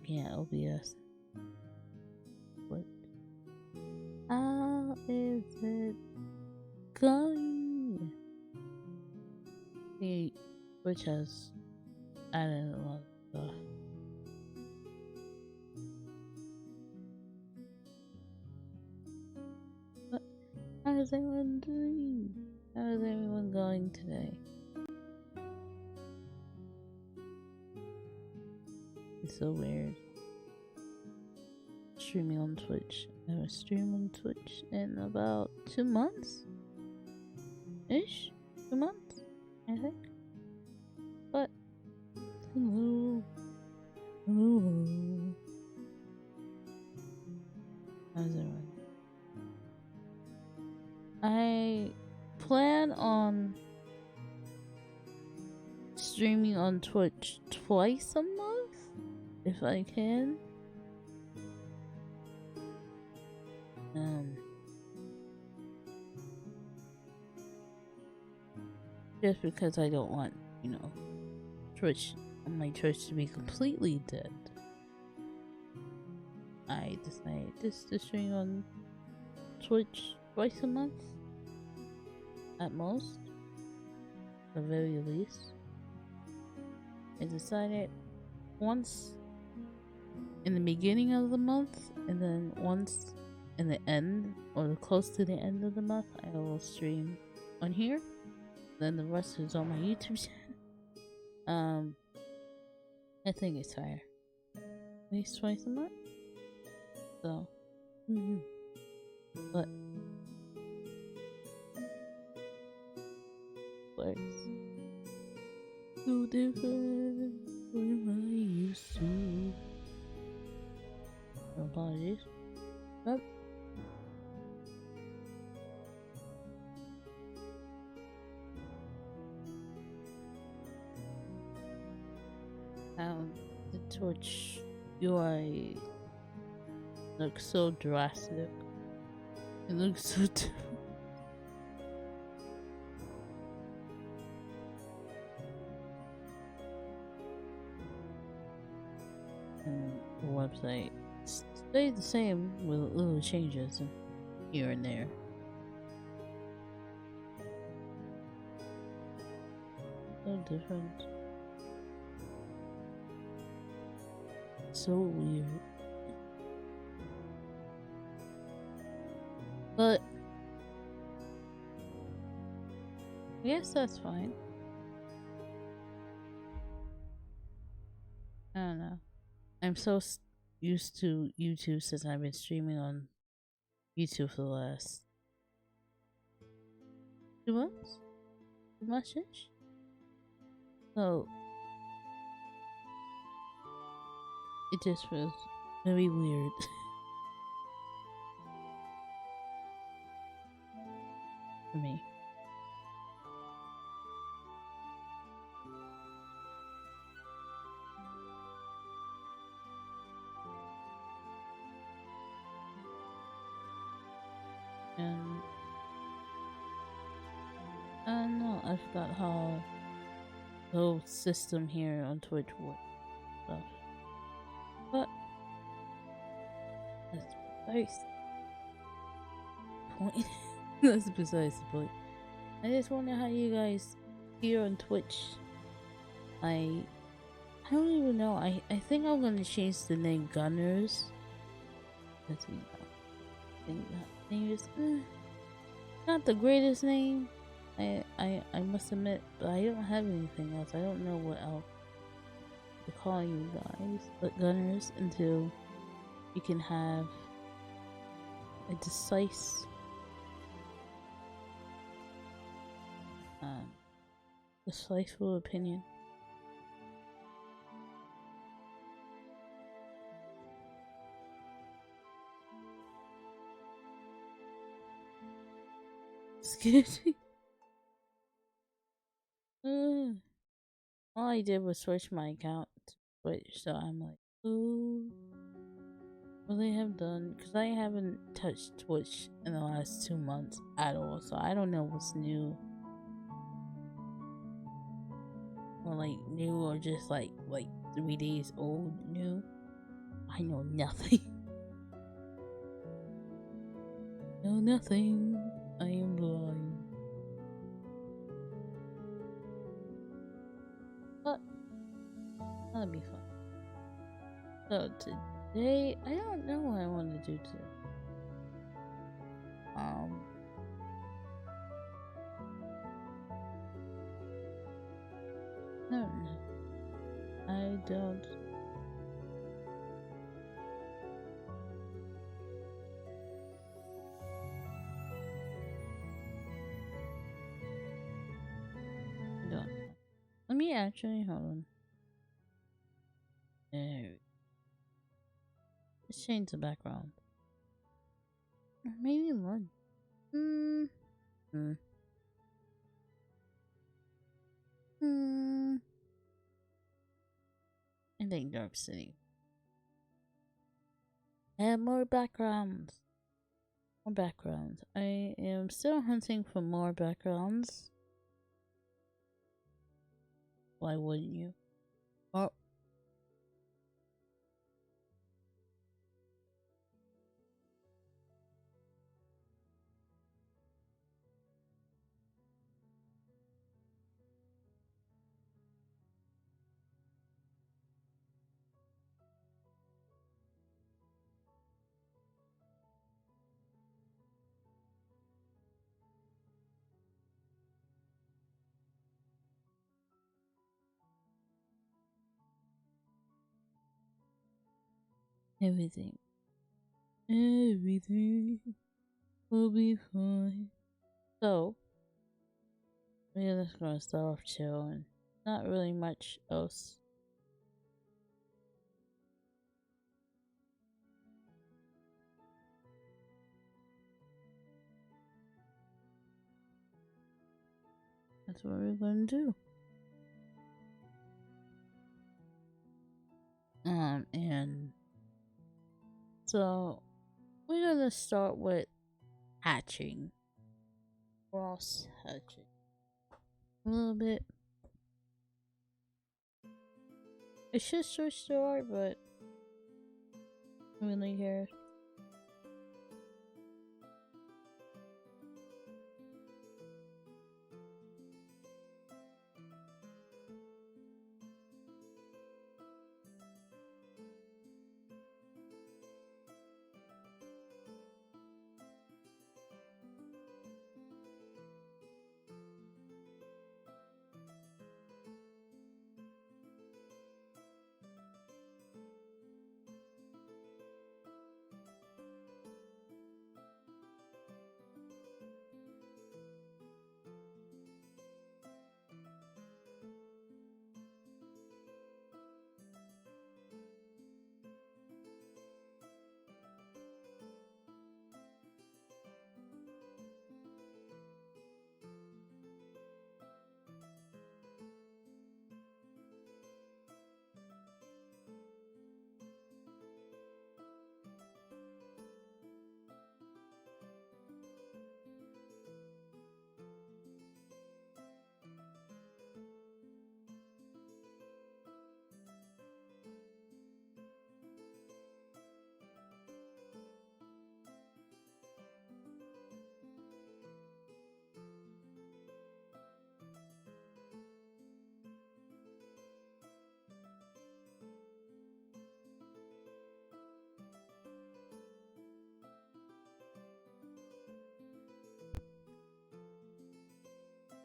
looking at OBS. What? How is it going? The Twitch has added a lot of stuff. But how is everyone doing? How is everyone going today? It's so weird. Streaming on Twitch. I haven't streamed on Twitch in about 2 months? Ish? 2 months? I think. But hello. Hello. How's everyone? I plan on streaming on Twitch twice a month if I can. Just because I don't want, Twitch my Twitch to be completely dead. I decided just to stream on Twitch twice a month. At most. At the very least. I decided once in the beginning of the month and then once in the end or close to the end of the month I will stream on here. Then the rest is on my YouTube channel. I think it's higher. At least twice a month. So but works. So different from I used to. Apologies. But the Twitch UI looks so drastic. It looks so different. And the website stayed the same with little changes here and there. So different. So weird. But I guess that's fine. I don't know. I'm so used to YouTube since I've been streaming on YouTube for the last 2 months? 2 months-ish? So it just feels very weird. For me. And I don't know, I forgot how the whole system here on Twitch works. Stuff. But that's besides the point. That's besides the point. I just wonder how you guys here on Twitch. I don't even know. I think I'm gonna change the name Gunners. Because I think that name is not the greatest name. I must admit, but I don't have anything else. I don't know what else to call you guys, but Gunners, until you can have a decisive opinion. Excuse me. All I did was switch my account to Twitch, so I'm like, ooh, what they have done, because I haven't touched Twitch in the last 2 months at all, so I don't know what's new. Or like new, or just like 3 days old new. I know nothing. Know nothing. I am blind. But that'll be fun. So today, I don't know what I want to do today. I don't know. I don't. Let me actually hold on. There. Let's change the background. Or maybe one. I think Dark City. And more backgrounds. More backgrounds. I am still hunting for more backgrounds. Why wouldn't you? Oh. Everything will be fine. So, we're just gonna start off chill and not really much else. That's what we're gonna do. And so we're gonna start with hatching. Cross hatching. A little bit. It should switch to art, but I really care.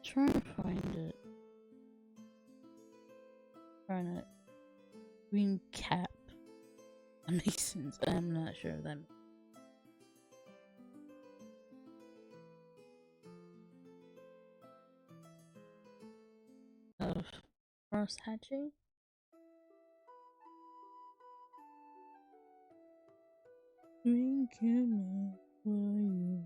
Trying to find it. Trying to green cap. That makes sense. I'm not sure if that makes of cross hatching. Green camera for you.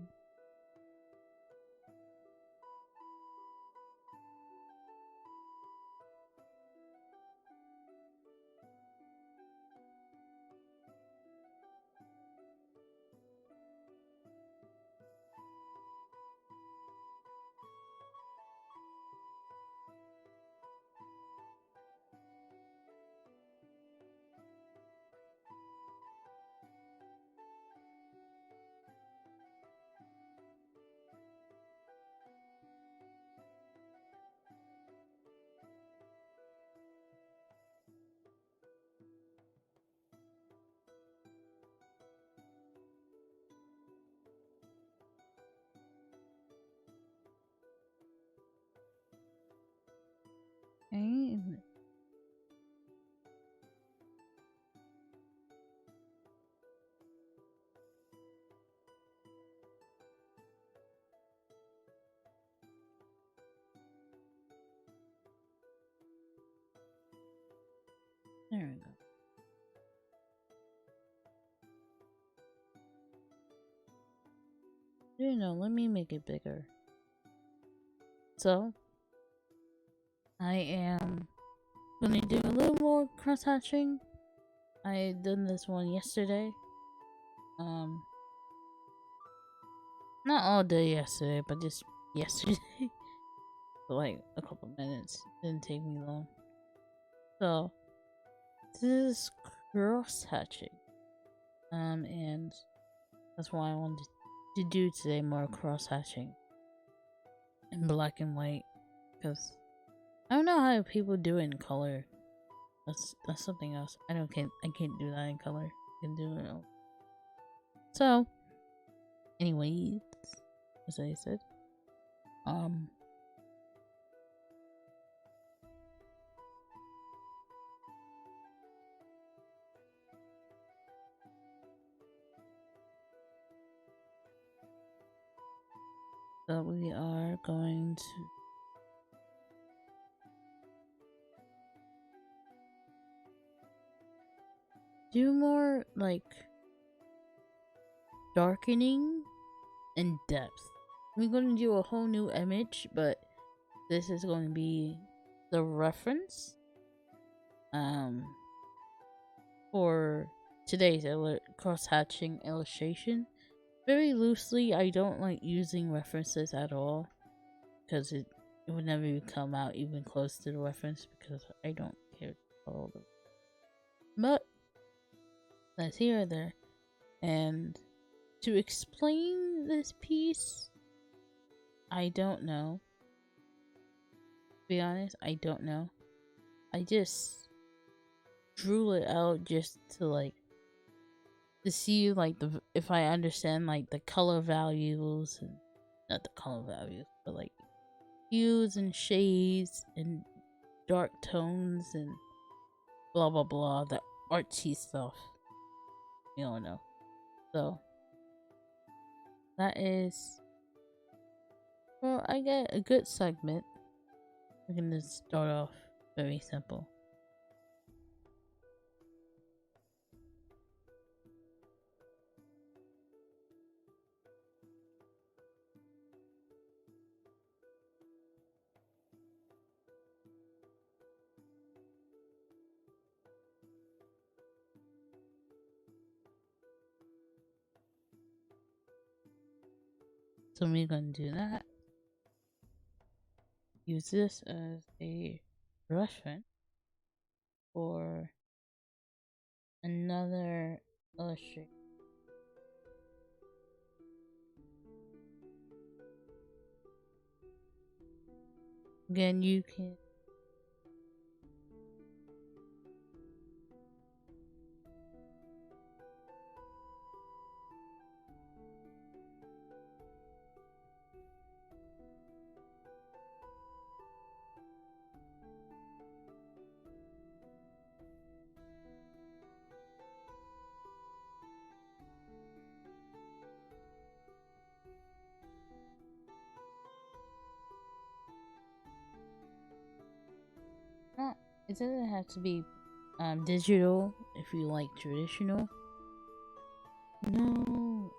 Okay. There we go. You know, let me make it bigger. So, I am gonna do a little more cross hatching. I had done this one yesterday. Not all day yesterday, but just yesterday. For like a couple minutes. Didn't take me long. So, this is cross hatching. And that's why I wanted to do today more cross hatching in black and white, because I don't know how people do it in color. That's something else. I can't do that in color. I can do it. So, anyways, as I said, so we are going to do more like darkening and depth. We're going to do a whole new image, but this is going to be the reference for today's cross-hatching illustration. Very loosely, I don't like using references at all, because it would never come out even close to the reference, because I don't care about all the. But that's here or there. And to explain this piece, I don't know. To be honest, I don't know. I just drew it out just to like to see like if I understand like the color values, and not the color values, but like hues and shades and dark tones and blah blah blah, the artsy stuff. You don't know. So that is, well, I get a good segment. We're gonna start off very simple. So we're gonna do that. Use this as a reference for another illustration. Again, you can not, it doesn't have to be digital if you like traditional. No.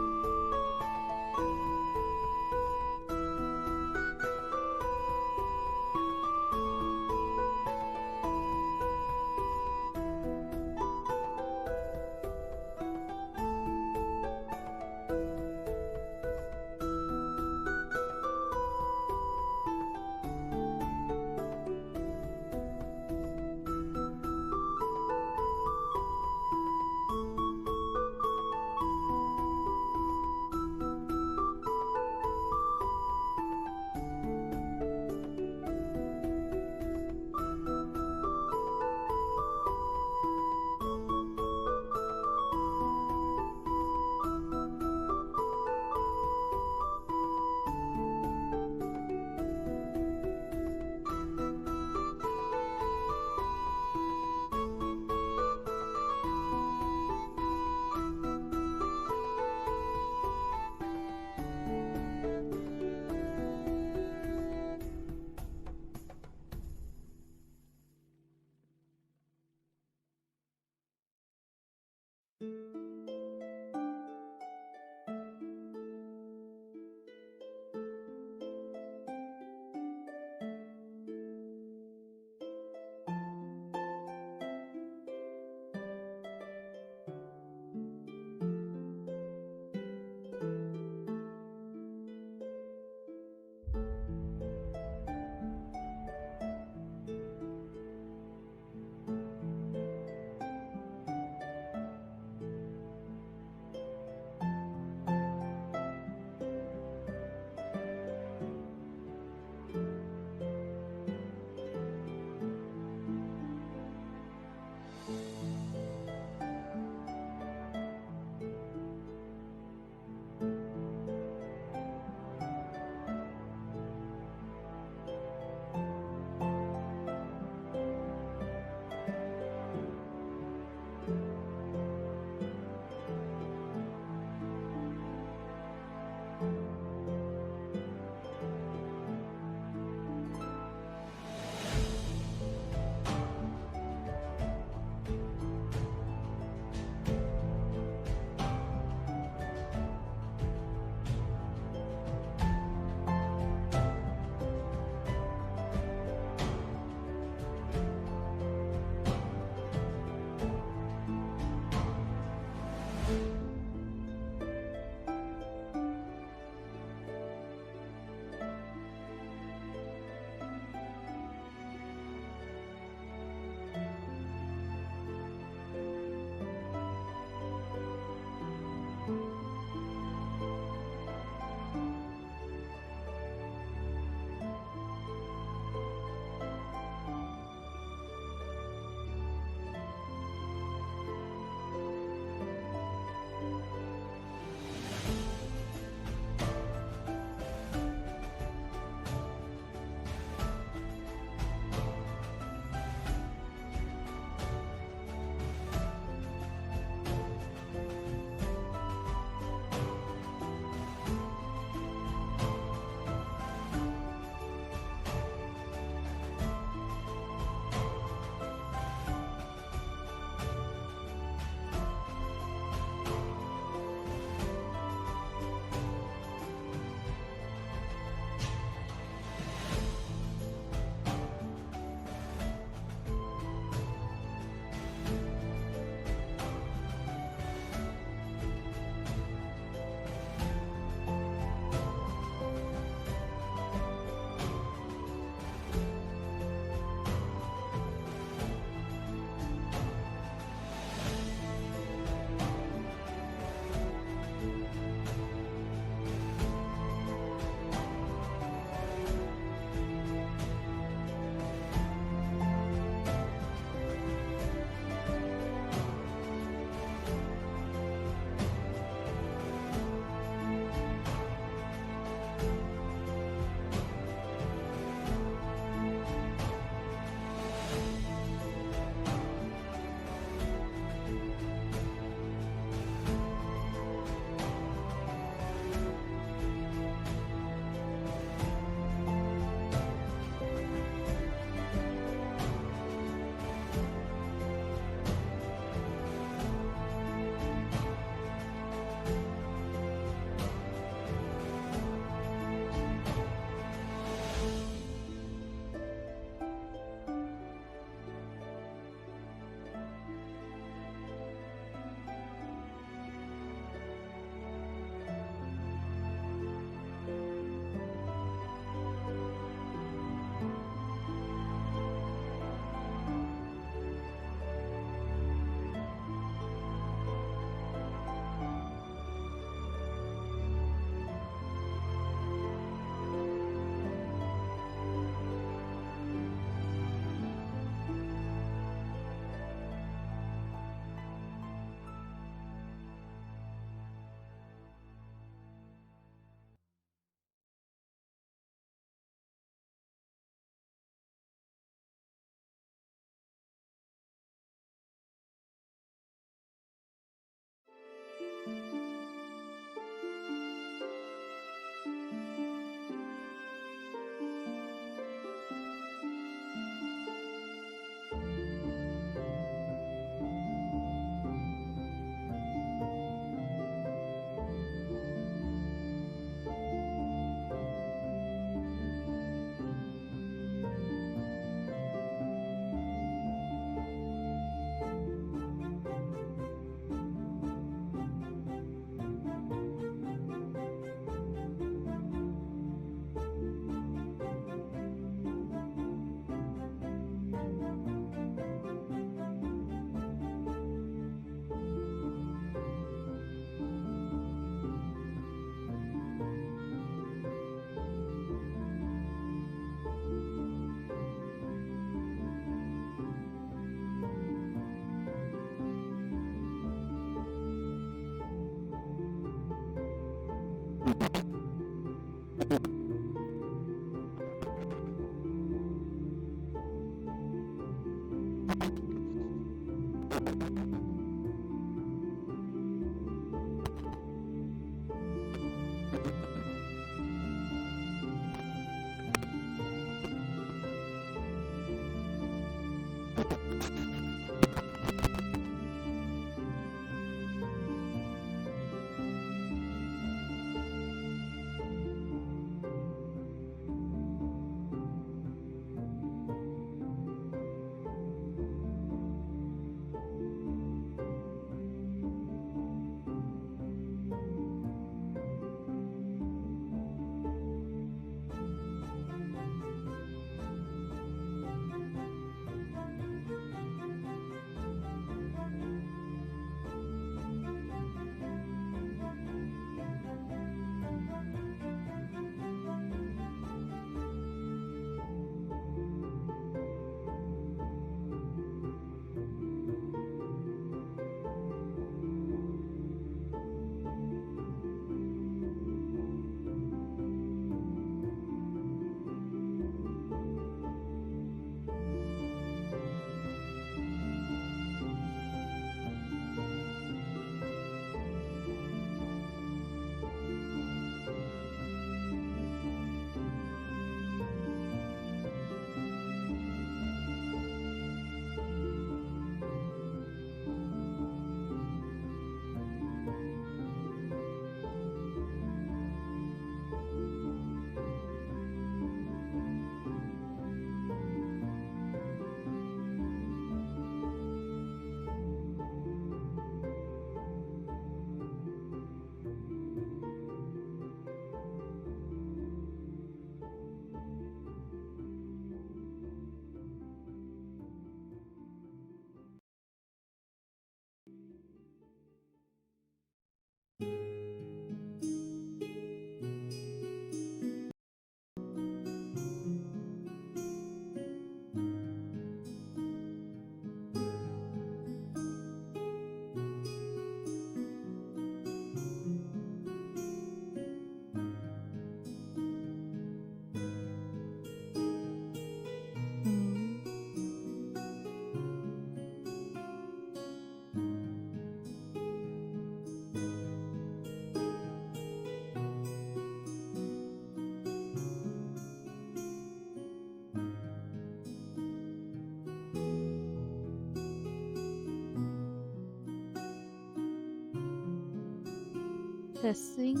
testing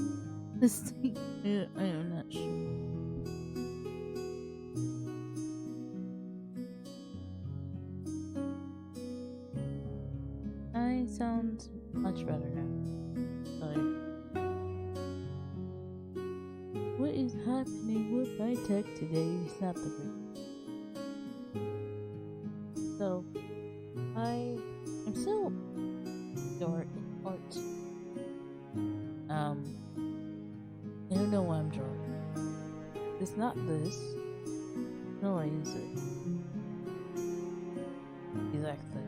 this thing. I am not sure. I sound much better now. Sorry. What is happening with my tech today? It's not the great. So, I am still short in art. I don't know why I'm drawing. It's not this. No, I use it. Exactly.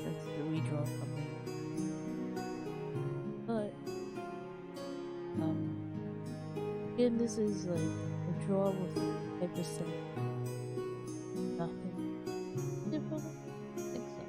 That's the redraw from me. But, again, this is like a draw with 5%. Nothing different. I think so.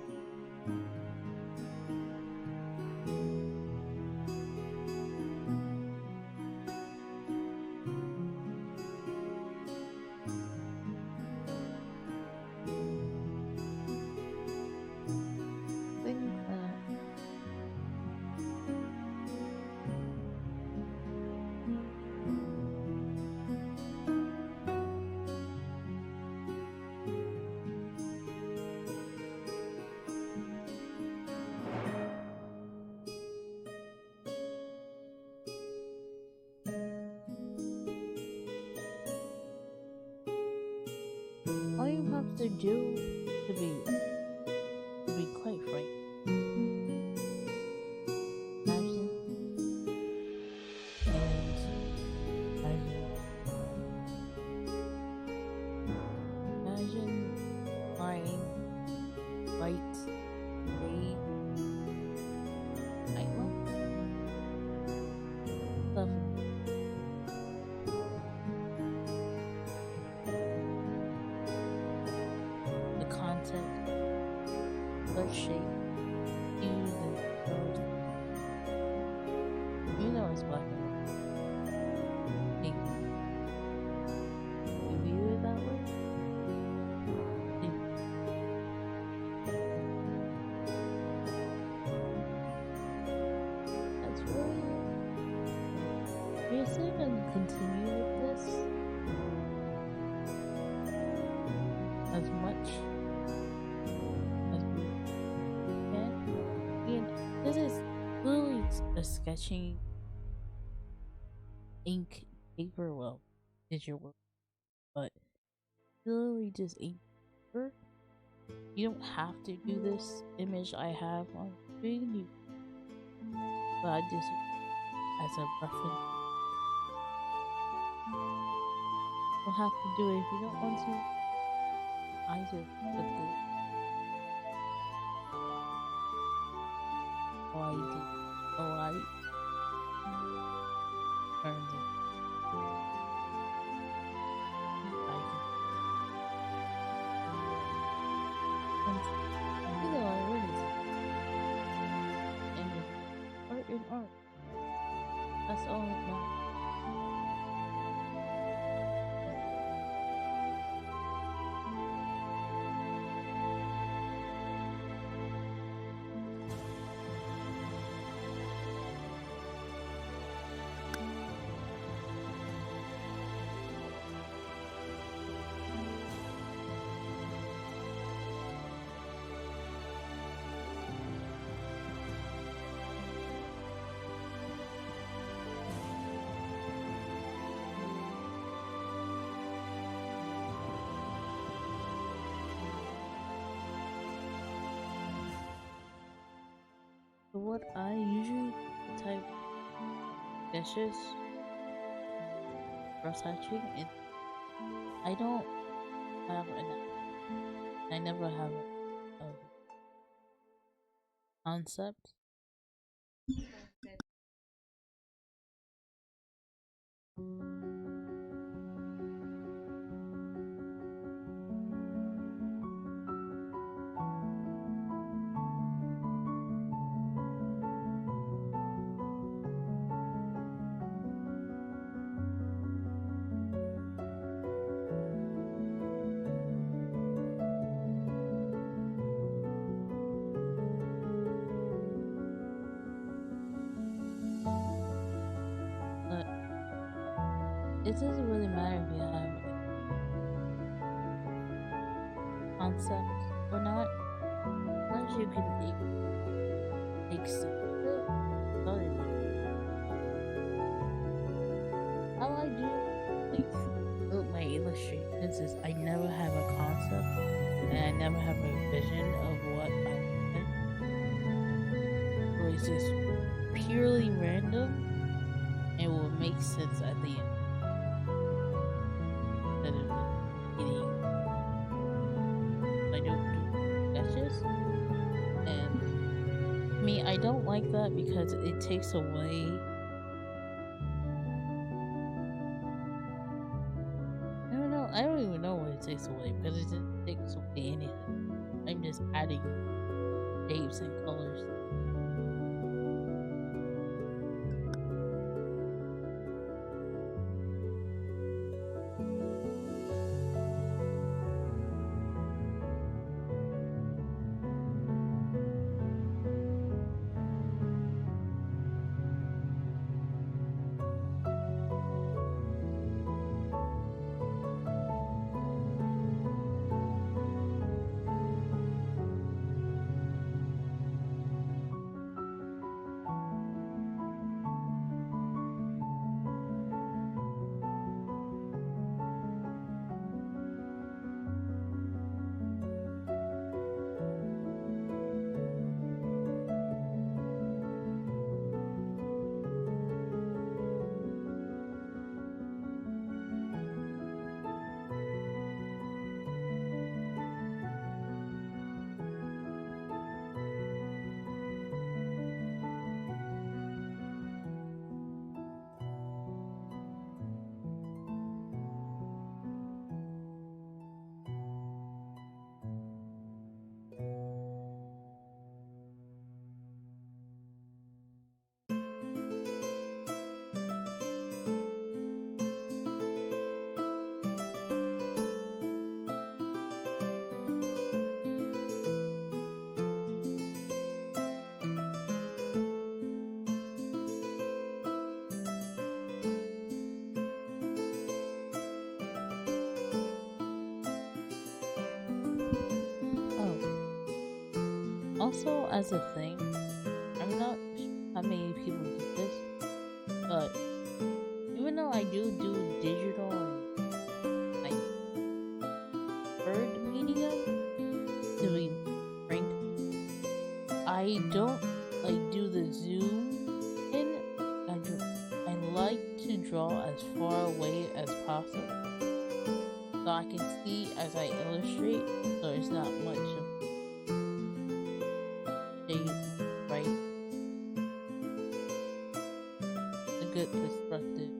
All you have to do to be quite frank, imagine flying right a island. Lovely. The concept, the shape, the colors. You know it's black and white. Think you view it that way? Think. That's really. Are you still gonna continue with this as much as we can? And this is literally a sketching ink paper, well, digital work, but literally just ink paper. You don't have to do this image I have on screen, but I just as a reference. You don't have to do it if you don't want to. I just put the light turns it. Art in art. That's all it matters. So what I usually type sketches cross hatching, and I don't have I never have a concept. it doesn't really matter if you have a concept or not, as long as you can make sense of it. How I do build my illustrations is I never have a concept and I never have a vision of what I want. Or it's just purely random and will make sense at the end. Instead of eating, I don't do sketches. And I don't like that because it takes away. I don't even know what it takes away because it just takes away anything. I'm just adding shapes and colors. Also, as a thing, I'm not sure how many people do this, but even though I do digital and like third medium to be frank, I don't like do the zoom in. I like to draw as far away as possible so I can see as I illustrate, so it's not much of right, a good perspective.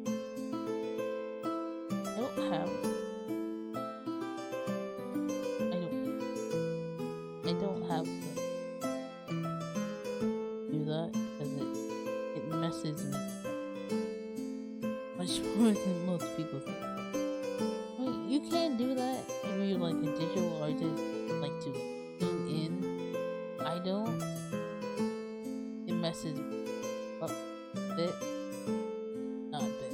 I don't have to do that because it messes me much more than most people think. I mean, you can do that if you're like a digital artist, like to zoom in. I don't. It messes up a bit. Not a bit.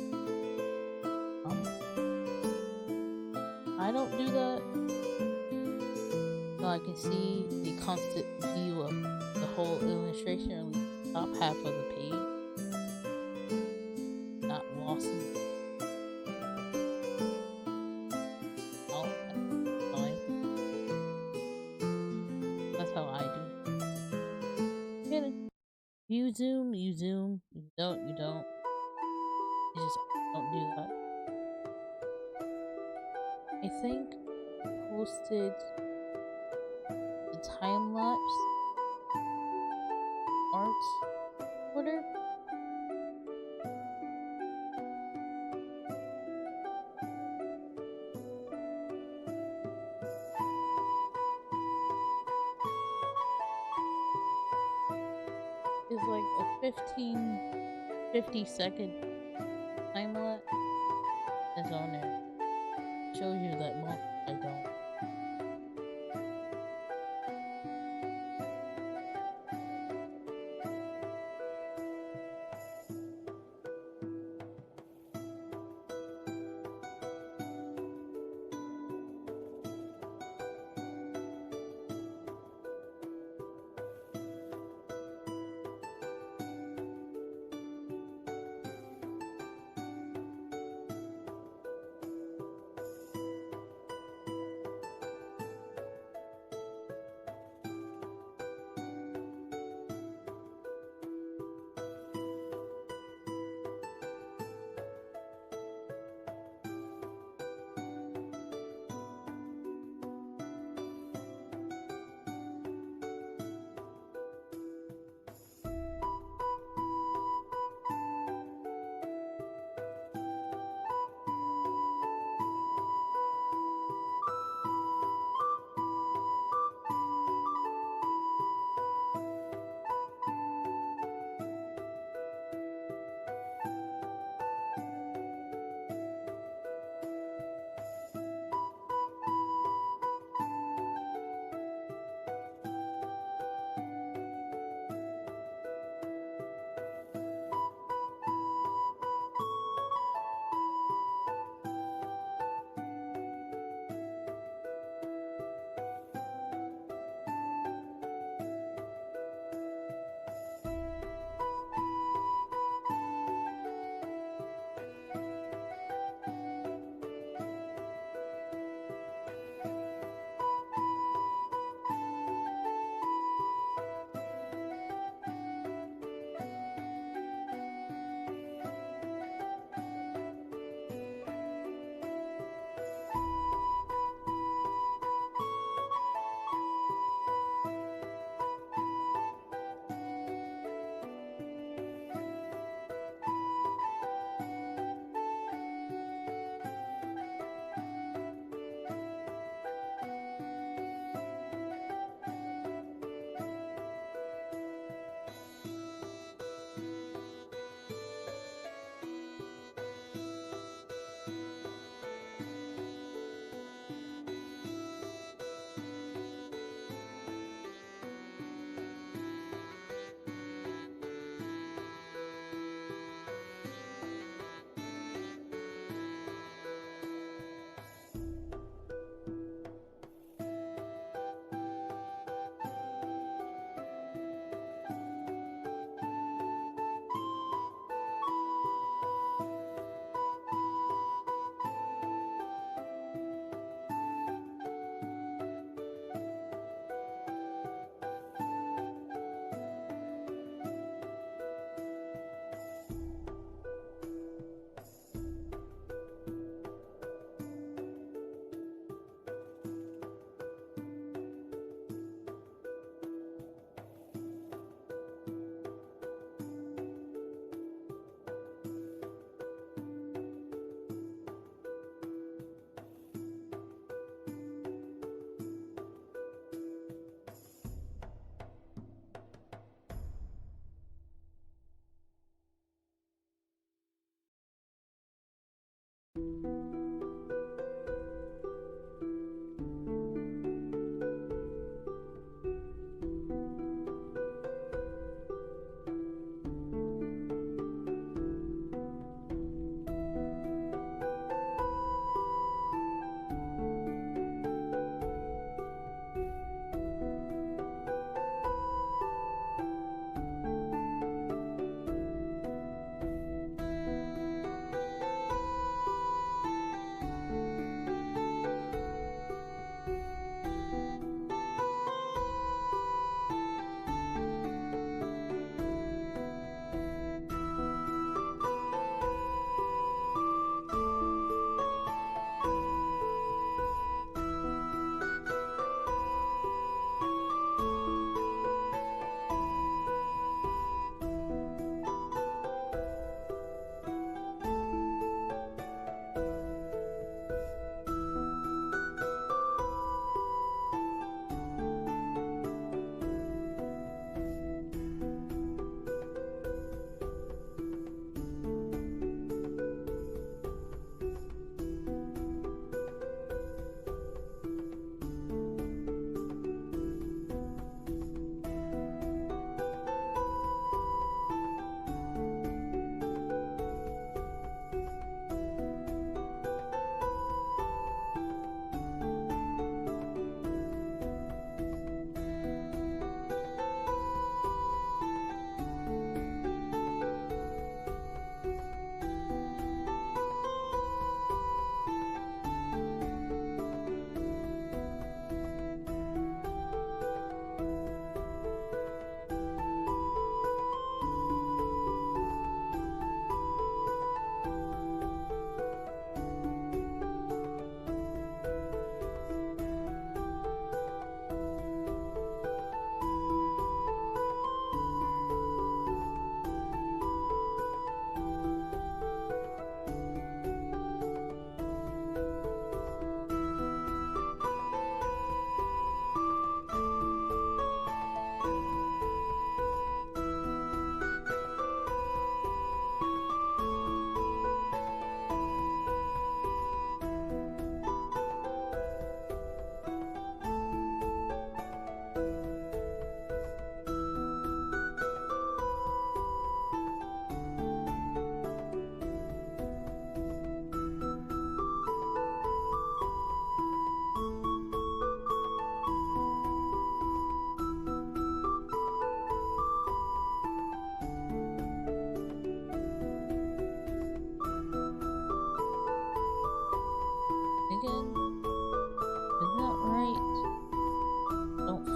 I don't do that. So I can see the constant view of the whole illustration, or at least the top half of the page. Not lost in all at the time. That's how I do. You zoom, you don't, you don't. You just don't do that. I think I posted the time-lapse art Twitter. It's like a 50-second time lapse that's on there. Shows you that most I don't.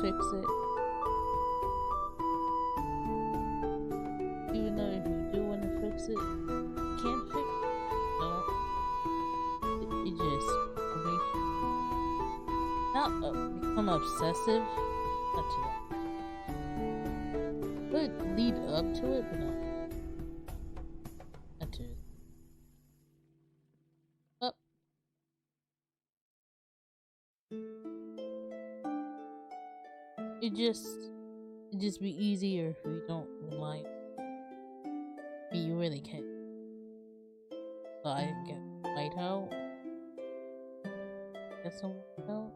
fix it. Even though if you do want to fix it, you can't fix it. No. It just makes you not become obsessive. Not to that. Could lead up to it, but not. Not to it. Up. It'd just be easier if we don't rely. But you really can't. So I get white out. Get some white out.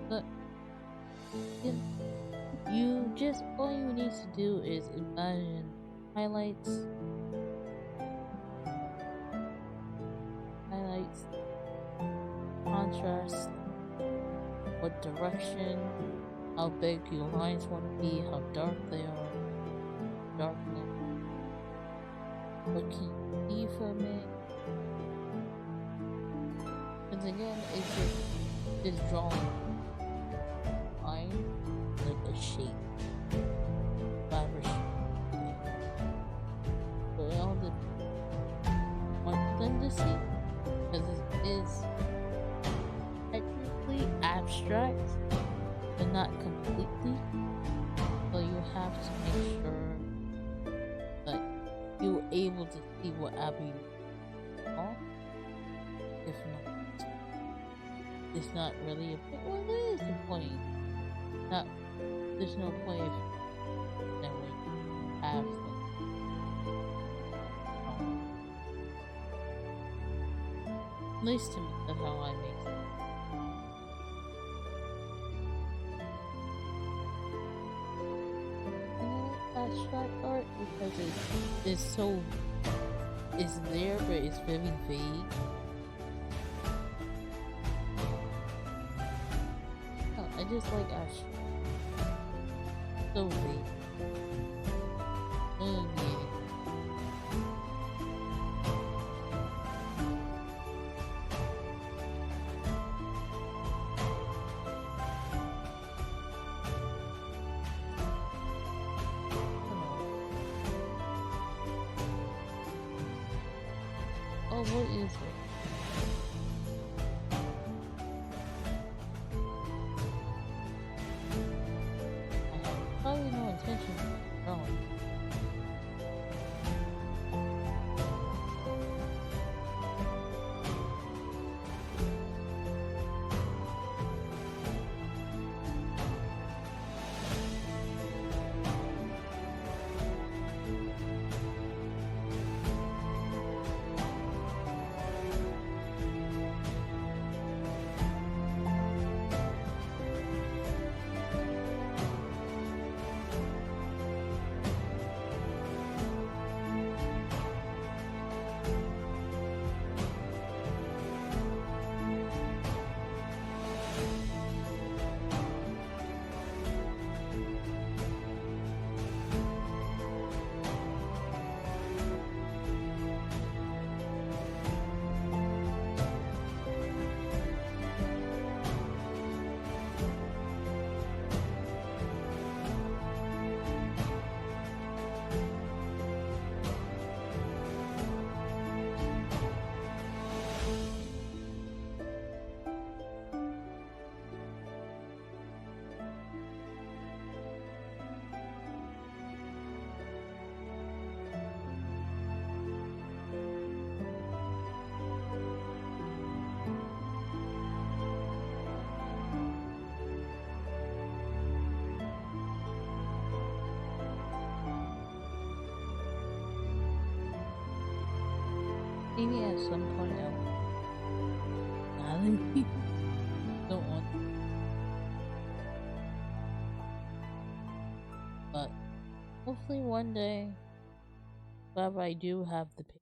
But you just all you need to do is imagine highlights, contrast, what direction, how big your lines want to be, how dark they are, darkness, what can you see from it. Because again, it's drawing line like a shape. But all the want them to see, because it is technically abstract, but not completely. So you have to make sure that you're able to see whatever you saw. If not, it's not really a point. Well, there is a point. Not, there's no point if that would have them. At least to me, that's how I make it. Abstract art because it's so it's there, but it's very vague. Oh, I just like abstract. So vague. Oh, what is it? I have probably no intention of drawing. Maybe at some point I don't want to. But hopefully one day However, I do have the picture.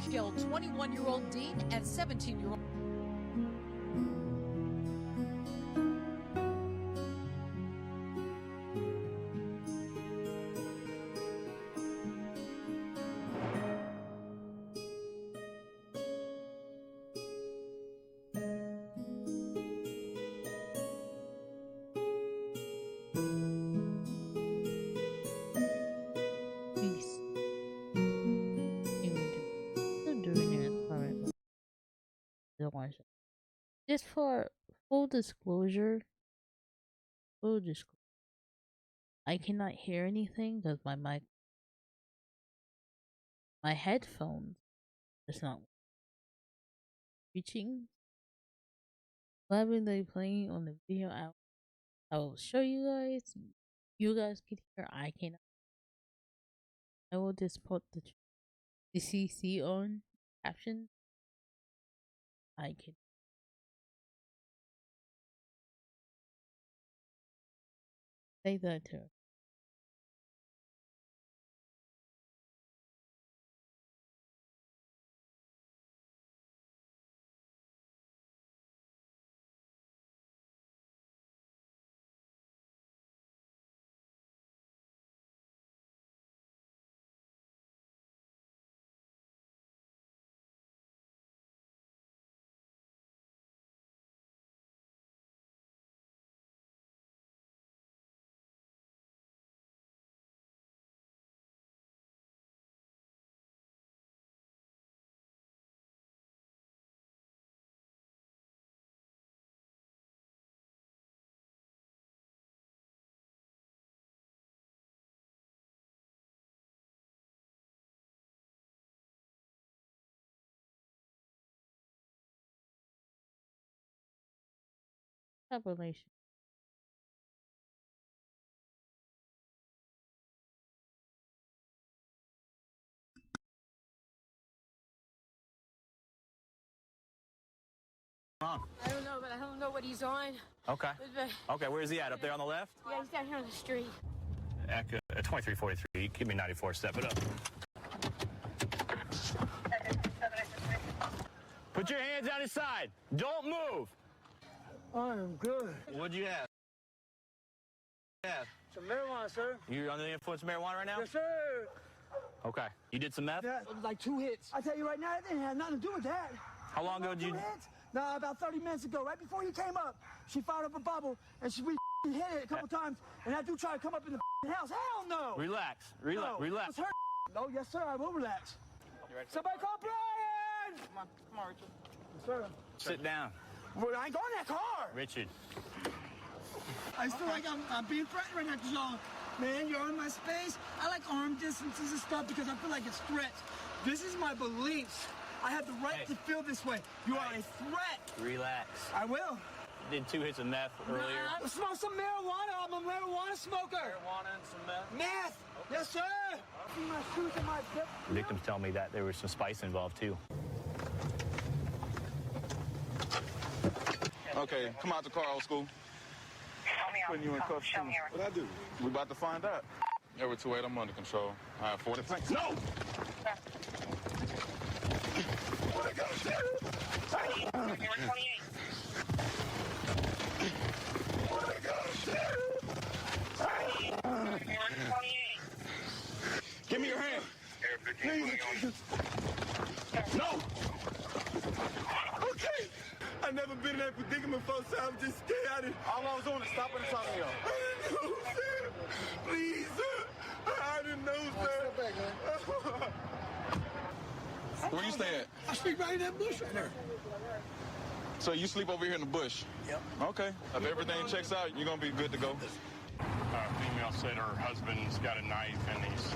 killed 21-year-old Dean and 17-year-old. Peace. Still doing it. Alright. Don't want to. Just for full disclosure, I cannot hear anything because my headphones is not reaching. Having they playing on the video, I will show you guys. You guys can hear. I cannot. I will just put the CC on caption. I can. Say that to her. Relation. I don't know, but I don't know what he's on. Okay. Okay, where's he at? Up there on the left? Yeah, he's down here on the street. At 2343. Give me 94. Step it up. Put your hands on his side. Don't move. I am good. What'd you have? Some marijuana, sir. You under the influence of marijuana right now? Yes, sir. Okay. You did some meth? Yeah, it was like 2 hits. I tell you right now, it didn't have nothing to do with that. How long ago did you... 2 hits? No, about 30 minutes ago, right before you came up, she fired up a bubble, and we hit it a couple times, and that dude tried to come up in the house. Hell no! Relax. No, Relax. It was her. No, yes, sir, I will relax. You ready? Somebody call Brian! Come on, Richard. Yes, sir. Sit down. Well, I ain't going in that car! Richard. I feel like I'm being threatened right now because y'all, man, you're in my space. I like arm distances and stuff because I feel like it's threats. This is my beliefs. I have the right to feel this way. You are a threat. Relax. I will. Did 2 hits of meth earlier. I smoke some marijuana. I'm a marijuana smoker. Marijuana and some meth? Meth. Okay. Yes, sir. See my shoes and my bip. Victims tell me that there was some spice involved, too. Okay, come out the car, old school. Putting you in cuffs. What I do? We about to find out. Every 2-8, I'm under control. I have 40. No! Give me your hand. No! Okay. I've never been in that predicament before, so I'm just scared. All I was doing is stopping and talking to y'all. I didn't know, sir. Please, sir. I didn't know, sir. Step back, man. Where you stay at? I sleep right in that bush right there. So you sleep over here in the bush? Yep. Okay. If everything checks out, you're going to be good to go. Female said her husband's got a knife and he's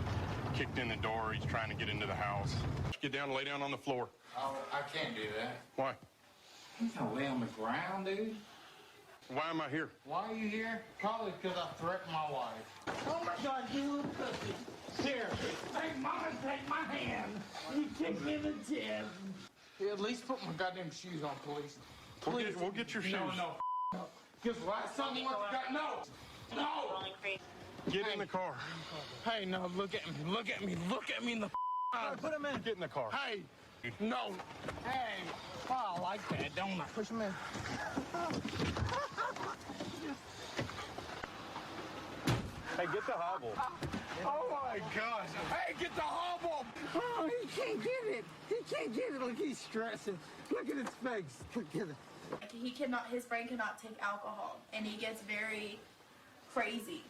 kicked in the door. He's trying to get into the house. Get down, lay down on the floor. Oh, I can't do that. Why? You can't lay on the ground, dude. Why am I here? Why are you here? Probably because I threatened my wife. Oh my God, you little pussy. Seriously. Take my hand. You kick me in the chin. Hey, at least put my goddamn shoes on, please. We'll get your shoes. No. Because last time you got no. Get in the car. Hey, no, look at me in the Put him in. Get in the car. Hey, No. Hey. Oh, I like that, don't I? Push him in. Hey, get the hobble. Oh, my gosh. Hey, get the hobble. Oh, he can't get it. He can't get it. Look, he's stressing. Look at his face. Look at it. His brain cannot take alcohol, and he gets very crazy.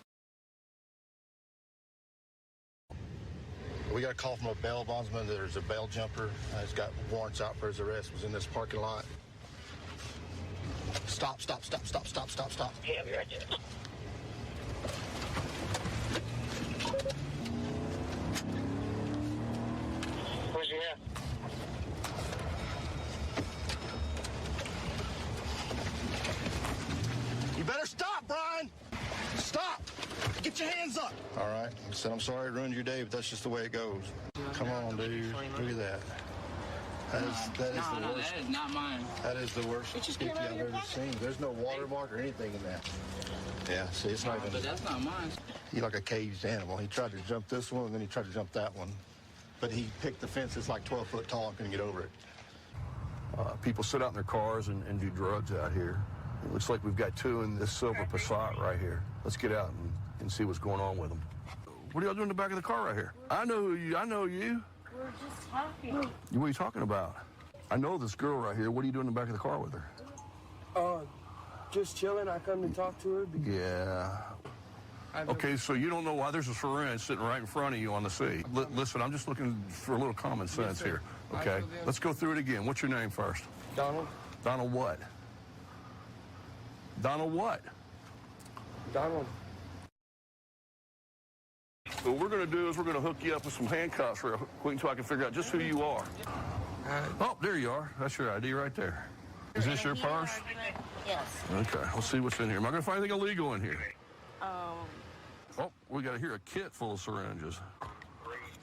We got a call from a bail bondsman that there's a bail jumper. He's got warrants out for his arrest. Was in this parking lot. Stop. Yeah, I'll be right there. Where's he at? You better stop, Brian! Stop! Get your hands up! All right. I said, I'm sorry it ruined your day, but that's just the way it goes. Come on, dude. Look at that. That is the worst. That is not mine. That is the worst sticky I've ever seen. There's no watermark or anything in that. Yeah, see, it's not even... But that's not mine. He's like a caged animal. He tried to jump this one, and then he tried to jump that one. But he picked the fence that's like 12 foot tall and couldn't get over it. People sit out in their cars and do drugs out here. It looks like we've got two in this silver Passat right here. Let's get out and see what's going on with them. What are y'all doing in the back of the car right here? I know you. We're just talking. What are you talking about? I know this girl right here. What are you doing in the back of the car with her? Just chilling. I come to talk to her. Yeah. Okay, so you don't know why there's a syringe sitting right in front of you on the seat. Listen, I'm just looking for a little common sense here, okay? Let's go through it again. What's your name first? Donald. Donald what? Donald what? Donald. So what we're going to do is we're going to hook you up with some handcuffs real quick until I can figure out just who you are. Oh, there you are. That's your ID right there. Is this your purse? Yes. Okay, let's see what's in here. Am I going to find anything illegal in here? Oh, we got here a kit full of syringes.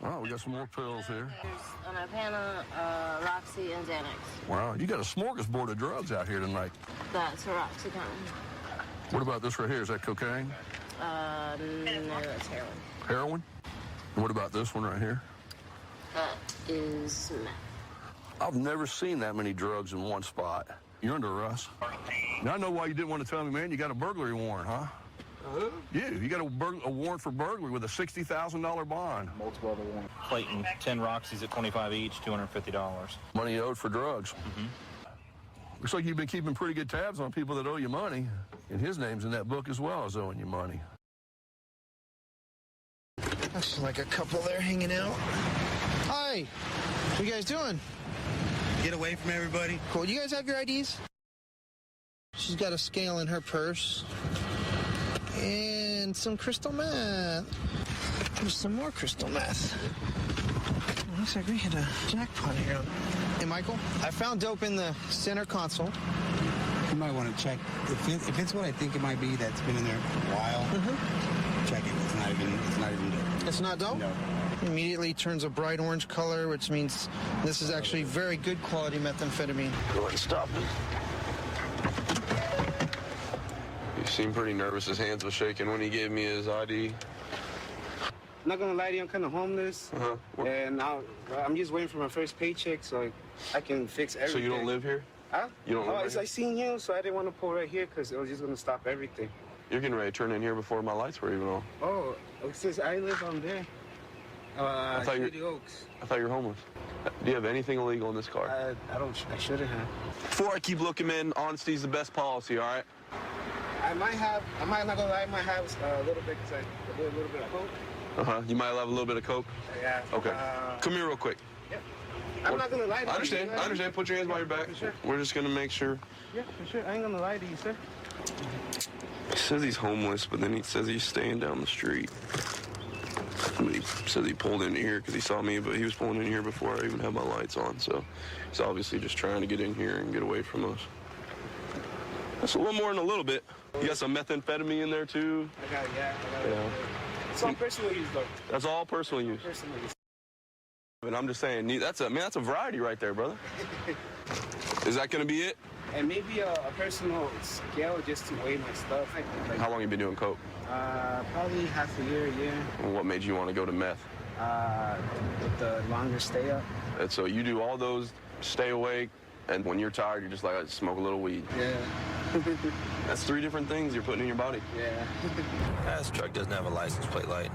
Oh, we got some more pills here. There's an Apana, Roxy, and Xanax. Wow, you got a smorgasbord of drugs out here tonight. That's a Roxy kind. What about this right here? Is that cocaine? No, that's heroin. Heroin? And what about this one right here? That is meth. I've never seen that many drugs in one spot. You're under arrest. Now I know why you didn't want to tell me, man. You got a burglary warrant, huh? You got a warrant for burglary with a $60,000 bond. Multiple other warrants. Clayton, 10 Roxy's at $25 each, $250. Money owed for drugs. Mm-hmm. Looks like you've been keeping pretty good tabs on people that owe you money. And his name's in that book as well as owing you money. Looks like a couple there hanging out. Hi. What you guys doing? Get away from everybody. Cool. You guys have your IDs? She's got a scale in her purse. And some crystal meth. There's some more crystal meth. Looks like we hit a jackpot here. Hey, Michael, I found dope in the center console. You might want to check. If it's what I think it might be, that's been in there for a while, check it. It's not even dope. It's not dope? No. Immediately turns a bright orange color, which means this is actually very good quality methamphetamine. Go ahead and stop it. He seemed pretty nervous. His hands were shaking when he gave me his ID. I'm not gonna lie to you, I'm kind of homeless, and I'm just waiting for my first paycheck so I can fix everything. So you don't live here? Huh? You don't live here? I seen you, so I didn't want to pull right here because it was just gonna stop everything. You're getting ready to turn in here before my lights were even on. Oh, since I live on there. I thought the Oaks. I thought you were homeless. Do you have anything illegal in this car? I shouldn't have. Before I keep looking, man, honesty's the best policy, all right? I might not gonna lie, I might have a little bit because I do a little bit of coke. You might have a little bit of coke? Yeah. Okay. Come here real quick. Yeah. I'm not gonna lie to you. I understand. Put your hands behind your back. Sure. We're just gonna make sure. Yeah, for sure. I ain't gonna lie to you, sir. He says he's homeless, but then he says he's staying down the street. But he says he pulled in here because he saw me, but he was pulling in here before I even had my lights on. So he's obviously just trying to get in here and get away from us. That's a little more than a little bit. You got some methamphetamine in there too? I got it, yeah. It's all personal use, though. That's all personal use? Personal use. And I'm just saying, that's a variety right there, brother. Is that going to be it? And maybe a personal scale just to weigh my stuff. How long have you been doing coke? Probably half a year, And what made you want to go to meth? With the longest stay up. And so you do all those, stay awake, and when you're tired, you're just like, I just smoke a little weed. Yeah. That's 3 different things you're putting in your body. Yeah. This truck doesn't have a license plate light.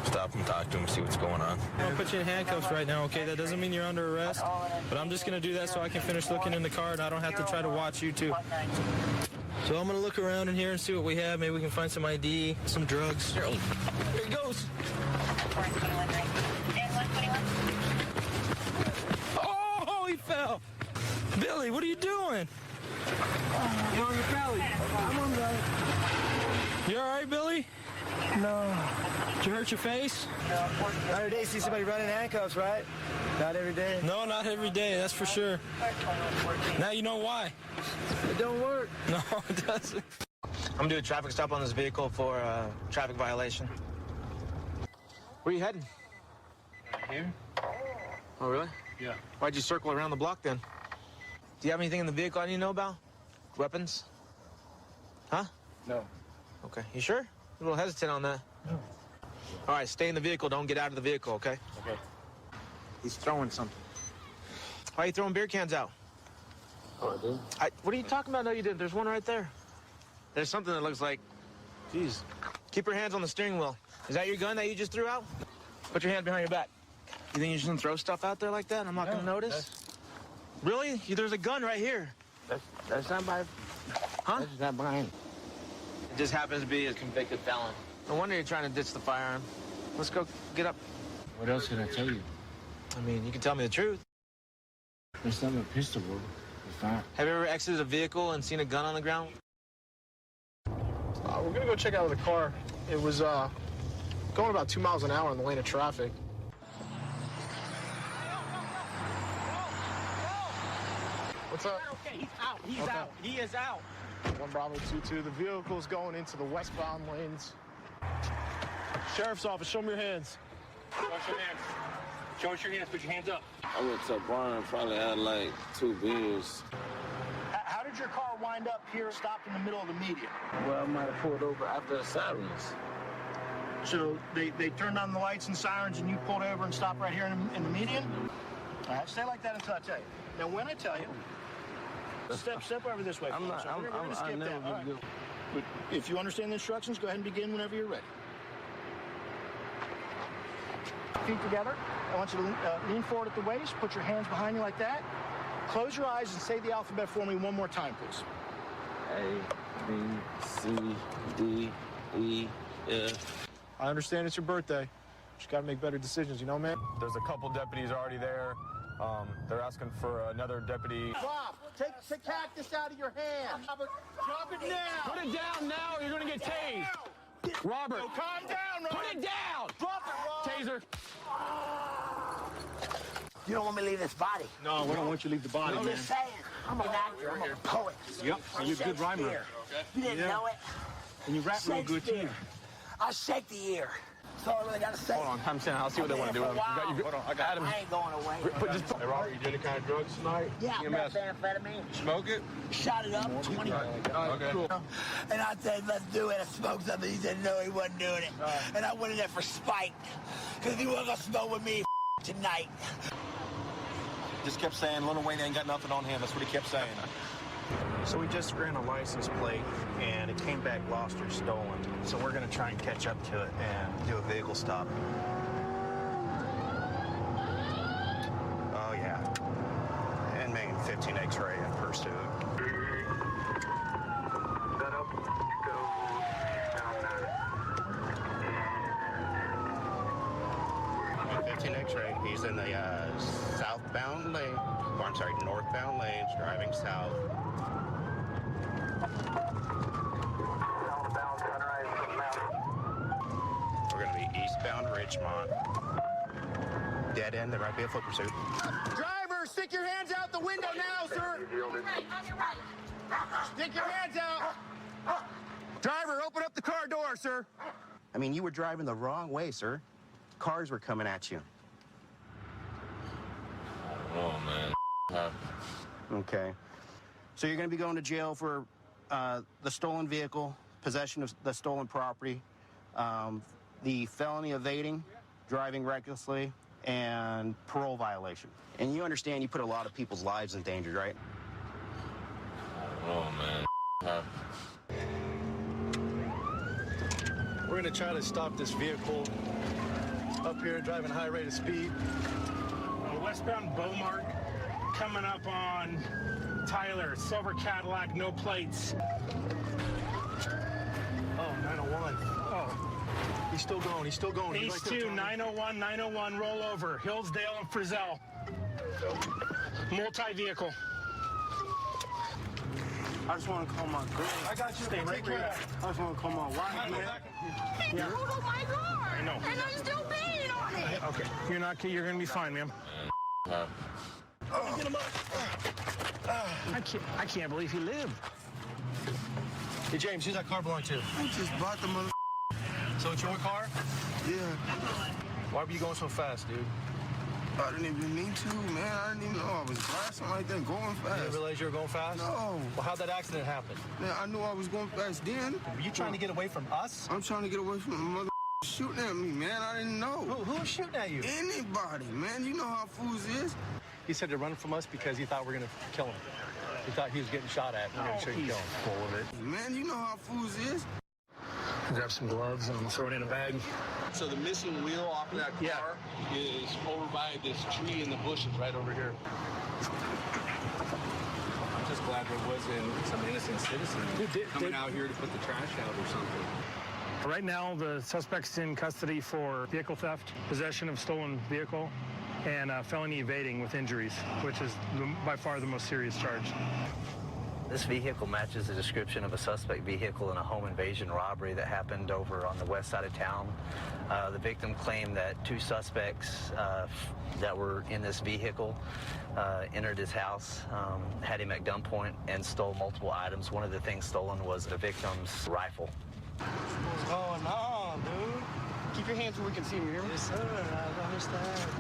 Stop him, talk to him, see what's going on. I'll put you in handcuffs right now, okay? That doesn't mean you're under arrest, but I'm just going to do that so I can finish looking in the car and I don't have to try to watch you too. So I'm going to look around in here and see what we have. Maybe we can find some ID, some drugs. Here he goes. Oh, he fell. Billy, what are you doing? You're on your belly. I'm on belly. You all right, Billy? No. Did you hurt your face? Not every day you see somebody running handcuffs, right? Not every day. No, not every day, that's for sure. Now you know why. It don't work. No, it doesn't. I'm gonna do a traffic stop on this vehicle for a traffic violation. Where you heading? Here? Oh, really? Yeah. Why'd you circle around the block then? Do you have anything in the vehicle I need to know about? Weapons? Huh? No. Okay. You sure? A little hesitant on that. No. All right, stay in the vehicle. Don't get out of the vehicle, okay? Okay. He's throwing something. Why are you throwing beer cans out? Oh, I did? What are you talking about? No, you didn't. There's one right there. There's something that looks like... Jeez. Keep your hands on the steering wheel. Is that your gun that you just threw out? Put your hand behind your back. You think you shouldn't throw stuff out there like that? I'm not going to notice? Really? There's a gun right here. That's not my... Huh? That's not mine. It just happens to be a convicted felon. No wonder you're trying to ditch the firearm. Let's go get up. What else can I tell you? I mean, you can tell me the truth. It's not a pistol, bro. It's not. Have you ever exited a vehicle and seen a gun on the ground? We're gonna go check out the car. It was going about 2 miles an hour in the lane of traffic. What's up? Okay, he's out. He's out. He is out. 1 Bravo 2-2. The vehicle's going into the westbound lanes. Sheriff's office, show me your hands. Show us your hands. Show us your hands. Put your hands up. I went to a bar and probably had like 2 beers. How did your car wind up here, stopped in the middle of the median? Well, I might have pulled over after the sirens. So they turned on the lights and sirens and you pulled over and stopped right here in the median? All right, stay like that until I tell you. Now, when I tell you, step over this way. I'm not, so we're going to skip that. All right. But if you understand the instructions, go ahead and begin whenever you're ready. Feet together. I want you to lean forward at the waist, put your hands behind you like that. Close your eyes and say the alphabet for me one more time, please. A, B, C, D, E, F. I understand it's your birthday. Just got to make better decisions, you know, man? There's a couple deputies already there. They're asking for another deputy. Bob, take the cactus out of your hand. Robert, drop it now. Put it down now or you're going to get tased. Robert. No, calm down, Robert. Put it down. Drop it, Robert. Taser. You don't want me to leave this body. No, we don't want you to leave the body, I'm man. just saying. I'm an actor. I'm a poet. Yep, and you're a good rhymer. Okay. You didn't know it? And you rap real good, too. I'll shake the ear. That's all I really got to say. Hold on, I'm saying I'll see what they want to do with him. Hold on, I got him. I ain't going away. Hey, Robert, you did any kind of drugs tonight? Yeah, I got amphetamine. Smoke it? Shot it up, 20. Okay. Cool. And I said, let's do it. I smoked something. He said, no, he wasn't doing it. And I went in there for spite. Because he wasn't going to smoke with me tonight. Just kept saying Lil Wayne ain't got nothing on him. That's what he kept saying. So we just ran a license plate and it came back lost or stolen. So we're going to try and catch up to it and do a vehicle stop. Oh yeah. And Main 15 X-ray in pursuit. 15 X-ray. He's in the southbound lane. Or, I'm sorry, northbound lanes, driving south. We're going to be eastbound Richmond. Dead end. There might be a foot pursuit. Driver, stick your hands out the window now, sir. Stick your hands out. Driver, open up the car door, sir. I mean, you were driving the wrong way, sir. Cars were coming at you. Oh, man. Okay. So you're going to be going to jail for the stolen vehicle, possession of the stolen property, the felony evading, driving recklessly, and parole violation. And you understand you put a lot of people's lives in danger, right? Oh, man. We're gonna try to stop this vehicle up here driving high rate of speed. Westbound Beaumont, coming up on Tyler, silver Cadillac, no plates. Oh, 901. Oh, he's still going. He's still going. Ace 2, 901, 901, roll over. Hillsdale and Frizzell. Multi-vehicle. I just want to call my girl. I got you. Stay right where you're at. I just want to call my wife, man. Yeah. Oh my God! I know. And I'm still paying on it. Okay. You're gonna be fine, ma'am. Get him up. I can't believe he lived. Hey, James, who's that car belong to? I just bought the mother. So it's your car? Yeah. Why were you going so fast, dude? I didn't even mean to, man. I didn't even know I was blasting like that, going fast. You didn't realize you were going fast? No. Well, how'd that accident happen? Man, I knew I was going fast then. Were you trying to get away from us? I'm trying to get away from the mother shooting at me, man. I didn't know. Who was shooting at you? Anybody, man. You know how fools is. He said to run from us because he thought we were going to kill him. He thought he was getting shot at. We're going to show you kill him. Full of it. Man, you know how fools is. Grab some gloves and throw it in a bag. So the missing wheel off of that car is over by this tree in the bushes right over here. I'm just glad there wasn't some innocent citizen coming out here to put the trash out or something. Right now, the suspect's in custody for vehicle theft, possession of stolen vehicle, and felony evading with injuries, which is by far the most serious charge. This vehicle matches the description of a suspect vehicle in a home invasion robbery that happened over on the west side of town. The victim claimed that two suspects that were in this vehicle entered his house, had him at gunpoint, and stole multiple items. One of the things stolen was the victim's rifle. What's going on, dude? Keep your hands where we can see me, hear me? Yes, sir. I understand.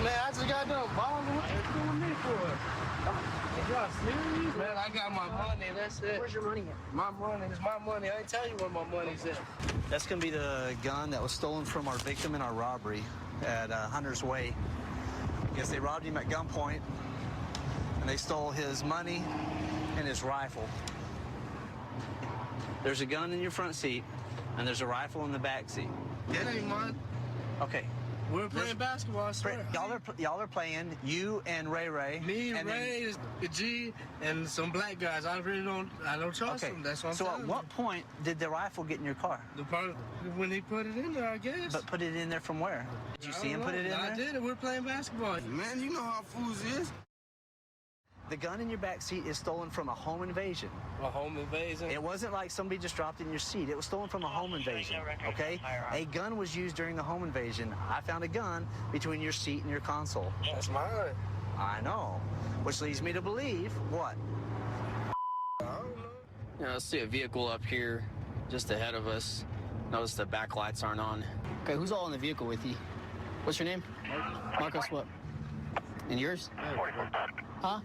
Man, I just got done balling. What you doing me for? Y'all serious? Man, I got my money, that's it. Where's your money at? My money, it's my money. I ain't tell you where my money's at. That's going to be the gun that was stolen from our victim in our robbery at Hunter's Way. I guess they robbed him at gunpoint, and they stole his money and his rifle. There's a gun in your front seat, and there's a rifle in the back seat. That ain't mine. Okay. We're playing basketball, I swear. Y'all are playing, you and Ray. Me, and Ray, the G, and some black guys. I don't trust them. That's what I'm saying. So at what point did the rifle get in your car? The part when he put it in there, I guess. But put it in there from where? Did you see him put it in there? I did. We're playing basketball. Man, you know how fools is. The gun in your back seat is stolen from a home invasion. A home invasion? It wasn't like somebody just dropped it in your seat. It was stolen from a home invasion, okay? A gun was used during the home invasion. I found a gun between your seat and your console. That's mine. I know. Which leads me to believe, what? I see a vehicle up here just ahead of us. Notice the back lights aren't on. Okay, who's all in the vehicle with you? What's your name? Marcos what? And yours? Huh?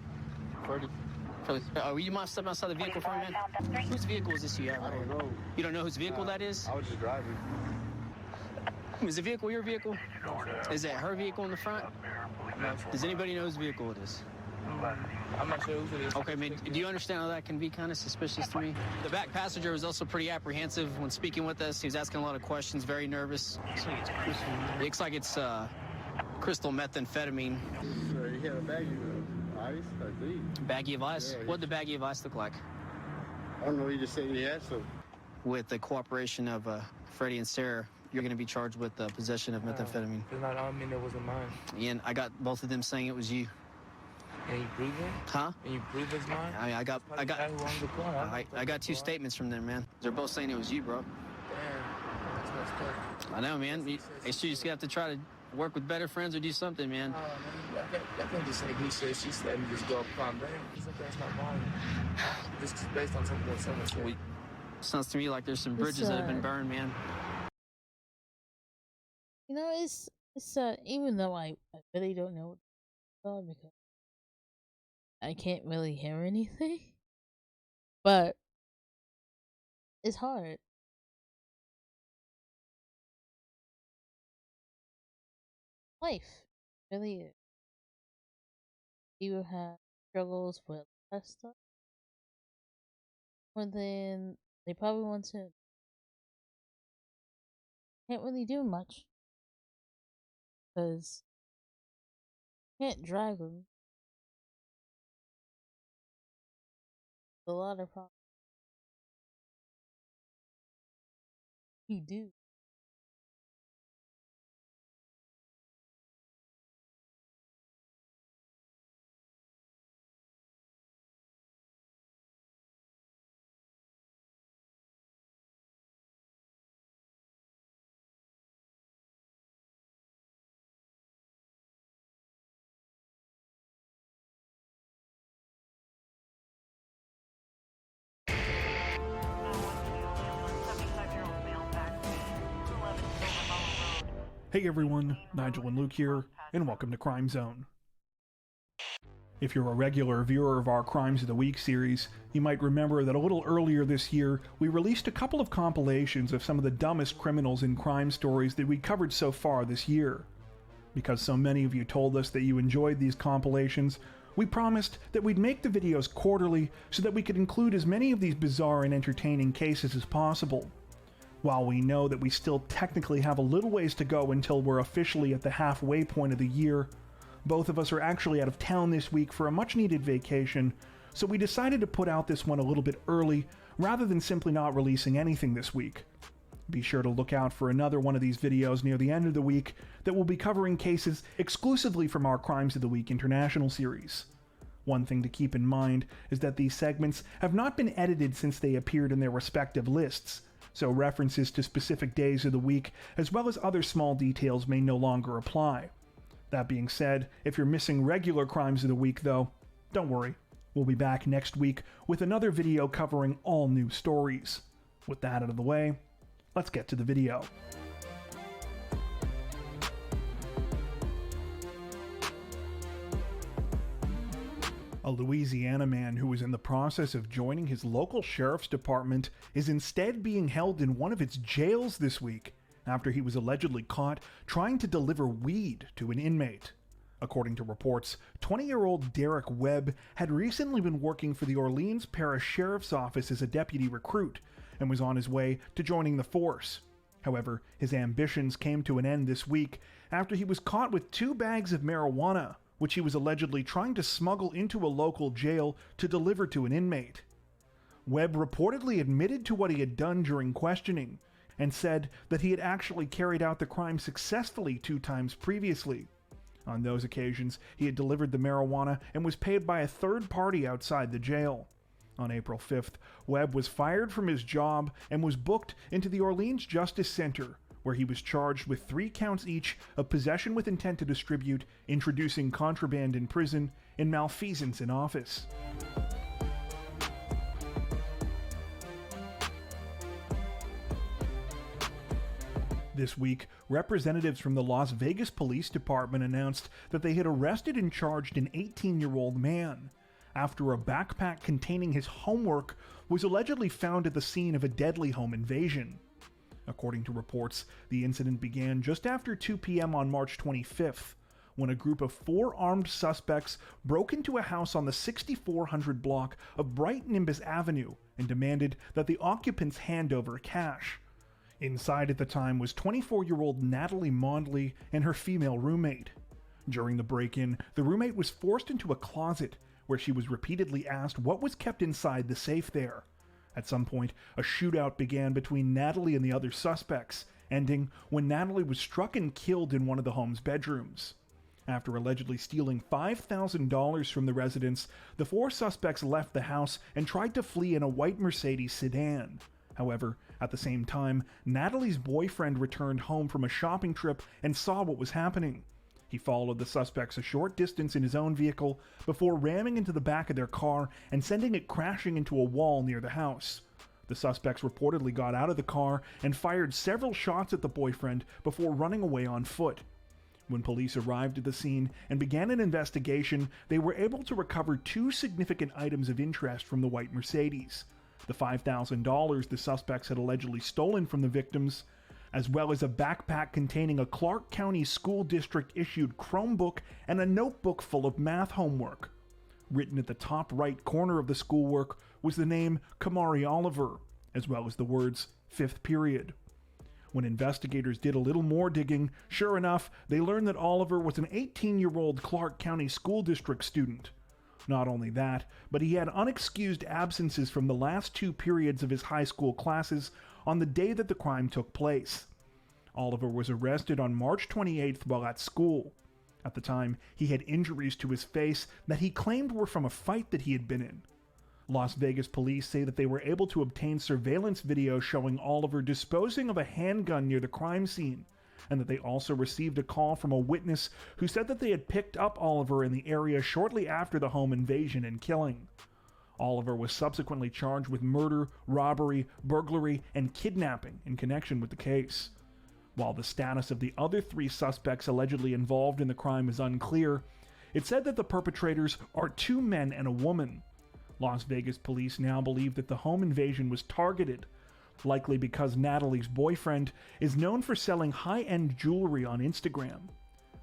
Oh, you mind stepping outside the vehicle for a minute? Whose vehicle is this you have? I don't know. You don't know whose vehicle that is? I was just driving. Is the vehicle your vehicle? Is that her vehicle in the front? Does anybody know whose vehicle it is? I'm not sure who it is. Okay, man, do you understand how that can be kind of suspicious to me? The back passenger was also pretty apprehensive when speaking with us. He was asking a lot of questions, very nervous. It looks like it's crystal methamphetamine. So you had a baggie of ice, I think. Baggie of ice? Yeah, What'd the baggie of ice look like? I don't know, you just said he had some. With the cooperation of Freddie and Sarah, you're going to be charged with possession of methamphetamine. It's not, I mean, it wasn't mine. And I got both of them saying it was you. And you prove it? Huh? And you prove it's mine? I got two statements from them, man. They're both saying it was you, bro. Damn, that's messed up. I know, man. You just have to try to work with better friends or do something, man. I can't just say he said, she said, and just go up calm down. He's like, that's not mine. Just based on something that someone said. Sounds to me like there's some bridges that have been burned, man. You know, it's even though I really don't know what because I can't really hear anything, but it's hard. life. Really is. You have struggles with less stuff. Or then they probably want to can't really do much. Because can't drag them. A lot of problems. You do. Hey everyone, Nigel and Luke here, and welcome to Crime Zone. If you're a regular viewer of our Crimes of the Week series, you might remember that a little earlier this year, we released a couple of compilations of some of the dumbest criminals in crime stories that we covered so far this year. Because so many of you told us that you enjoyed these compilations, we promised that we'd make the videos quarterly so that we could include as many of these bizarre and entertaining cases as possible. While we know that we still technically have a little ways to go until we're officially at the halfway point of the year, both of us are actually out of town this week for a much-needed vacation, so we decided to put out this one a little bit early rather than simply not releasing anything this week. Be sure to look out for another one of these videos near the end of the week that will be covering cases exclusively from our Crimes of the Week International series. One thing to keep in mind is that these segments have not been edited since they appeared in their respective lists, so references to specific days of the week as well as other small details may no longer apply. That being said, if you're missing regular Crimes of the Week though, don't worry. We'll be back next week with another video covering all new stories. With that out of the way, let's get to the video. A Louisiana man who was in the process of joining his local sheriff's department is instead being held in one of its jails this week after he was allegedly caught trying to deliver weed to an inmate. According to reports, 20-year-old Derek Webb had recently been working for the Orleans Parish Sheriff's Office as a deputy recruit and was on his way to joining the force. However, his ambitions came to an end this week after he was caught with 2 bags of marijuana, which he was allegedly trying to smuggle into a local jail to deliver to an inmate. Webb reportedly admitted to what he had done during questioning, and said that he had actually carried out the crime successfully 2 times previously. On those occasions, he had delivered the marijuana and was paid by a third party outside the jail. On April 5th, Webb was fired from his job and was booked into the Orleans Justice Center, where he was charged with 3 counts each of possession with intent to distribute, introducing contraband in prison, and malfeasance in office. This week, representatives from the Las Vegas Police Department announced that they had arrested and charged an 18-year-old man after a backpack containing his homework was allegedly found at the scene of a deadly home invasion. According to reports, the incident began just after 2 p.m. on March 25th, when a group of 4 armed suspects broke into a house on the 6400 block of Bright Nimbus Avenue and demanded that the occupants hand over cash. Inside at the time was 24-year-old Natalie Mondley and her female roommate. During the break-in, the roommate was forced into a closet where she was repeatedly asked what was kept inside the safe there. At some point, a shootout began between Natalie and the other suspects, ending when Natalie was struck and killed in one of the home's bedrooms. After allegedly stealing $5,000 from the residence, the 4 suspects left the house and tried to flee in a white Mercedes sedan. However, at the same time, Natalie's boyfriend returned home from a shopping trip and saw what was happening. He followed the suspects a short distance in his own vehicle before ramming into the back of their car and sending it crashing into a wall near the house. The suspects reportedly got out of the car and fired several shots at the boyfriend before running away on foot. When police arrived at the scene and began an investigation, they were able to recover 2 significant items of interest from the white Mercedes: the $5,000 the suspects had allegedly stolen from the victims, as well as a backpack containing a Clark County School District issued Chromebook and a notebook full of math homework. Written at the top right corner of the schoolwork was the name Kamari Oliver, as well as the words 5th period. When investigators did a little more digging, sure enough, they learned that Oliver was an 18-year-old Clark County School District student. Not only that, but he had unexcused absences from the last 2 periods of his high school classes on the day that the crime took place. Oliver was arrested on March 28th while at school. At the time, he had injuries to his face that he claimed were from a fight that he had been in. Las Vegas police say that they were able to obtain surveillance video showing Oliver disposing of a handgun near the crime scene, and that they also received a call from a witness who said that they had picked up Oliver in the area shortly after the home invasion and killing. Oliver was subsequently charged with murder, robbery, burglary, and kidnapping in connection with the case. While the status of the other 3 suspects allegedly involved in the crime is unclear, it's said that the perpetrators are 2 men and a woman. Las Vegas police now believe that the home invasion was targeted, likely because Natalie's boyfriend is known for selling high-end jewelry on Instagram.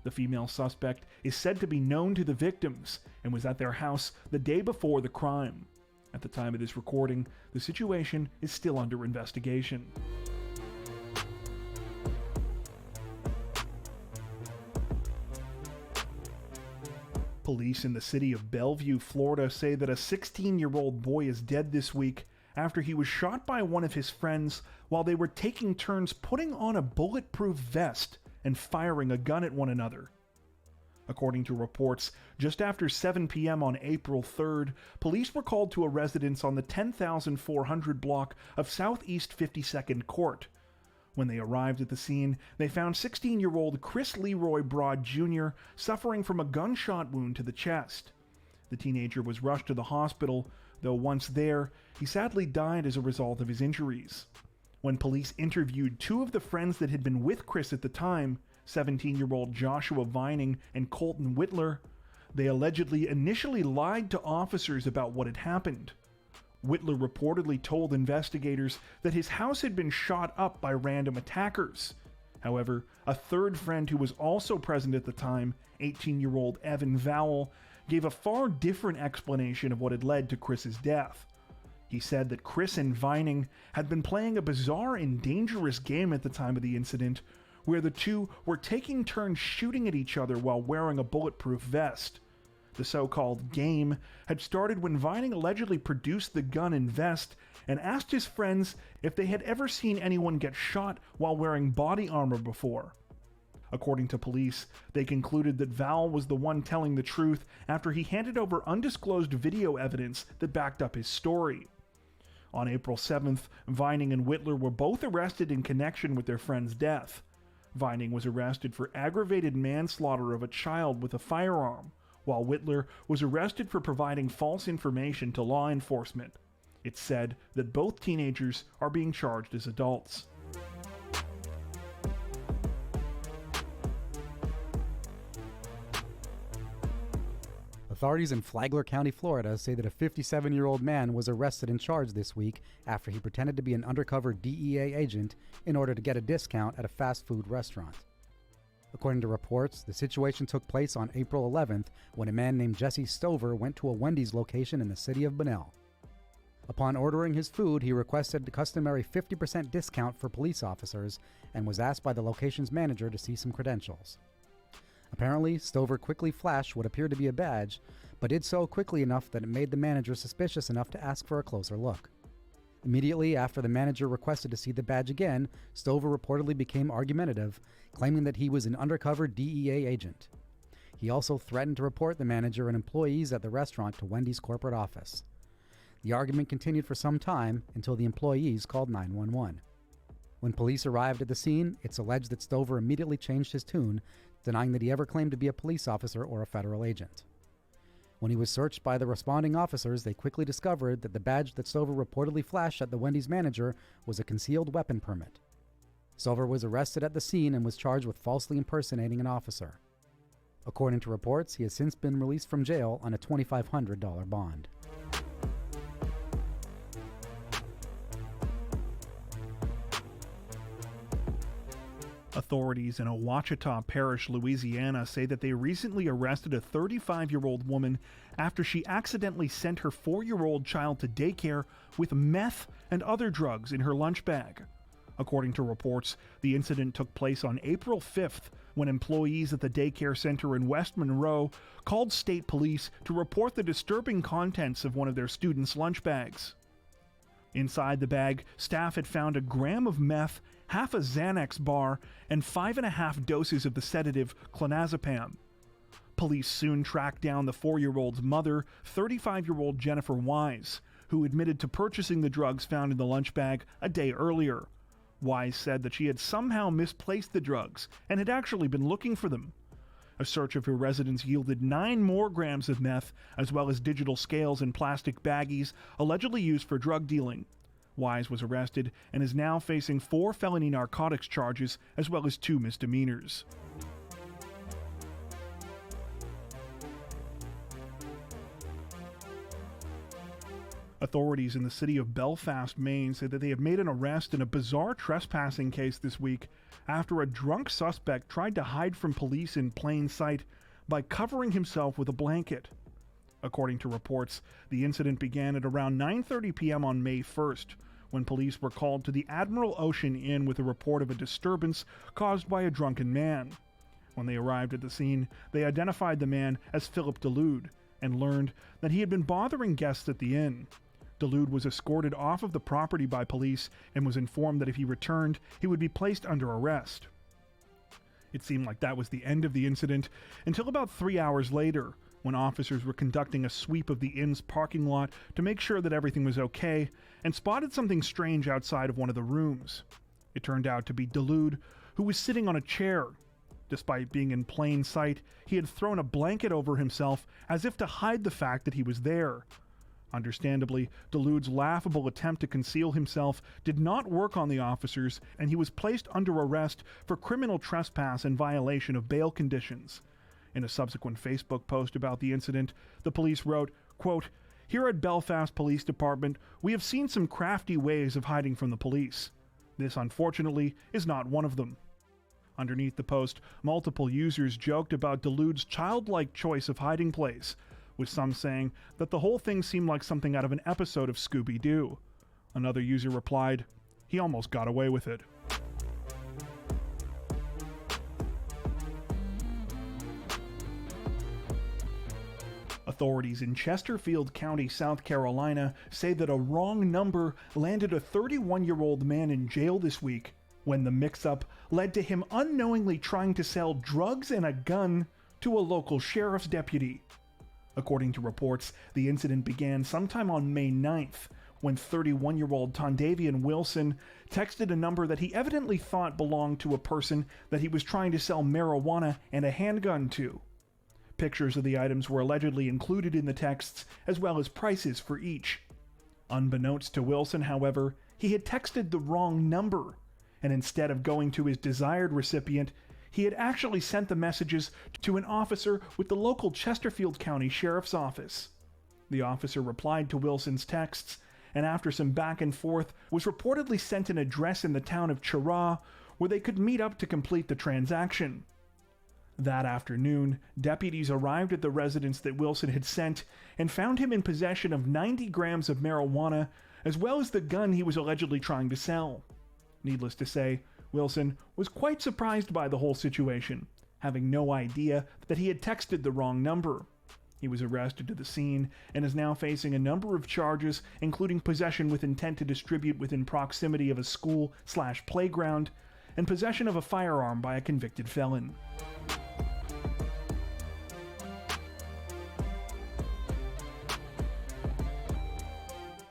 The female suspect is said to be known to the victims and was at their house the day before the crime. At the time of this recording, the situation is still under investigation. Police in the city of Bellevue, Florida say that a 16-year-old boy is dead this week after he was shot by one of his friends while they were taking turns putting on a bulletproof vest and firing a gun at one another. According to reports, just after 7 p.m. on April 3rd, police were called to a residence on the 10,400 block of Southeast 52nd Court. When they arrived at the scene, they found 16-year-old Chris Leroy Broad Jr. suffering from a gunshot wound to the chest. The teenager was rushed to the hospital, though once there, he sadly died as a result of his injuries. When police interviewed 2 of the friends that had been with Chris at the time, 17-year-old Joshua Vining and Colton Whitler, they allegedly initially lied to officers about what had happened. Whitler reportedly told investigators that his house had been shot up by random attackers. However, a third friend who was also present at the time, 18-year-old Evan Vowell, gave a far different explanation of what had led to Chris's death. He said that Chris and Vining had been playing a bizarre and dangerous game at the time of the incident, where the two were taking turns shooting at each other while wearing a bulletproof vest. The so-called game had started when Vining allegedly produced the gun and vest and asked his friends if they had ever seen anyone get shot while wearing body armor before. According to police, they concluded that Val was the one telling the truth after he handed over undisclosed video evidence that backed up his story. On April 7th, Vining and Whitler were both arrested in connection with their friend's death. Vining was arrested for aggravated manslaughter of a child with a firearm, while Whitler was arrested for providing false information to law enforcement. It's said that both teenagers are being charged as adults. Authorities in Flagler County, Florida say that a 57-year-old man was arrested and charged this week after he pretended to be an undercover DEA agent in order to get a discount at a fast food restaurant. According to reports, the situation took place on April 11th when a man named Jesse Stover went to a Wendy's location in the city of Bunnell. Upon ordering his food, he requested the customary 50% discount for police officers and was asked by the location's manager to see some credentials. Apparently, Stover quickly flashed what appeared to be a badge, but did so quickly enough that it made the manager suspicious enough to ask for a closer look. Immediately after the manager requested to see the badge again, Stover reportedly became argumentative, claiming that he was an undercover DEA agent. He also threatened to report the manager and employees at the restaurant to Wendy's corporate office. The argument continued for some time until the employees called 911. When police arrived at the scene, it's alleged that Stover immediately changed his tune, denying that he ever claimed to be a police officer or a federal agent. When he was searched by the responding officers, they quickly discovered that the badge that Stover reportedly flashed at the Wendy's manager was a concealed weapon permit. Stover was arrested at the scene and was charged with falsely impersonating an officer. According to reports, he has since been released from jail on a $2,500 bond. Authorities in Ouachita Parish, Louisiana say that they recently arrested a 35-year-old woman after she accidentally sent her 4-year-old child to daycare with meth and other drugs in her lunch bag. According to reports, the incident took place on April 5th when employees at the daycare center in West Monroe called state police to report the disturbing contents of one of their students' lunch bags. Inside the bag, staff had found a gram of meth, half a Xanax bar, and 5.5 doses of the sedative clonazepam. Police soon tracked down the 4-year-old's mother, 35-year-old Jennifer Wise, who admitted to purchasing the drugs found in the lunch bag a day earlier. Wise said that she had somehow misplaced the drugs and had actually been looking for them. A search of her residence yielded 9 more grams of meth, as well as digital scales and plastic baggies allegedly used for drug dealing. Wise was arrested and is now facing 4 felony narcotics charges, as well as 2 misdemeanors. Authorities in the city of Belfast, Maine, say that they have made an arrest in a bizarre trespassing case this week after a drunk suspect tried to hide from police in plain sight by covering himself with a blanket. According to reports, the incident began at around 9:30 p.m. on May 1st, when police were called to the Admiral Ocean Inn with a report of a disturbance caused by a drunken man. When they arrived at the scene, they identified the man as Philip Delude and learned that he had been bothering guests at the inn. Delude was escorted off of the property by police and was informed that if he returned, he would be placed under arrest. It seemed like that was the end of the incident until about 3 hours later, when officers were conducting a sweep of the inn's parking lot to make sure that everything was okay, and spotted something strange outside of one of the rooms. It turned out to be Delude, who was sitting on a chair. Despite being in plain sight, he had thrown a blanket over himself as if to hide the fact that he was there. Understandably, Delude's laughable attempt to conceal himself did not work on the officers, and he was placed under arrest for criminal trespass and violation of bail conditions. In a subsequent Facebook post about the incident, the police wrote, quote, "Here at Belfast Police Department, we have seen some crafty ways of hiding from the police. This, unfortunately, is not one of them." Underneath the post, multiple users joked about Delude's childlike choice of hiding place, with some saying that the whole thing seemed like something out of an episode of Scooby-Doo. Another user replied, "He almost got away with it." Authorities in Chesterfield County, South Carolina, say that a wrong number landed a 31-year-old man in jail this week when the mix-up led to him unknowingly trying to sell drugs and a gun to a local sheriff's deputy. According to reports, the incident began sometime on May 9th, when 31-year-old Tondavian Wilson texted a number that he evidently thought belonged to a person that he was trying to sell marijuana and a handgun to. Pictures of the items were allegedly included in the texts, as well as prices for each. Unbeknownst to Wilson, however, he had texted the wrong number, and instead of going to his desired recipient, he had actually sent the messages to an officer with the local Chesterfield County Sheriff's Office. The officer replied to Wilson's texts, and after some back and forth, was reportedly sent an address in the town of Chiragh where they could meet up to complete the transaction. That afternoon, deputies arrived at the residence that Wilson had sent and found him in possession of 90 grams of marijuana, as well as the gun he was allegedly trying to sell. Needless to say, Wilson was quite surprised by the whole situation, having no idea that he had texted the wrong number. He was arrested at the scene and is now facing a number of charges, including possession with intent to distribute within proximity of a school/playground and possession of a firearm by a convicted felon.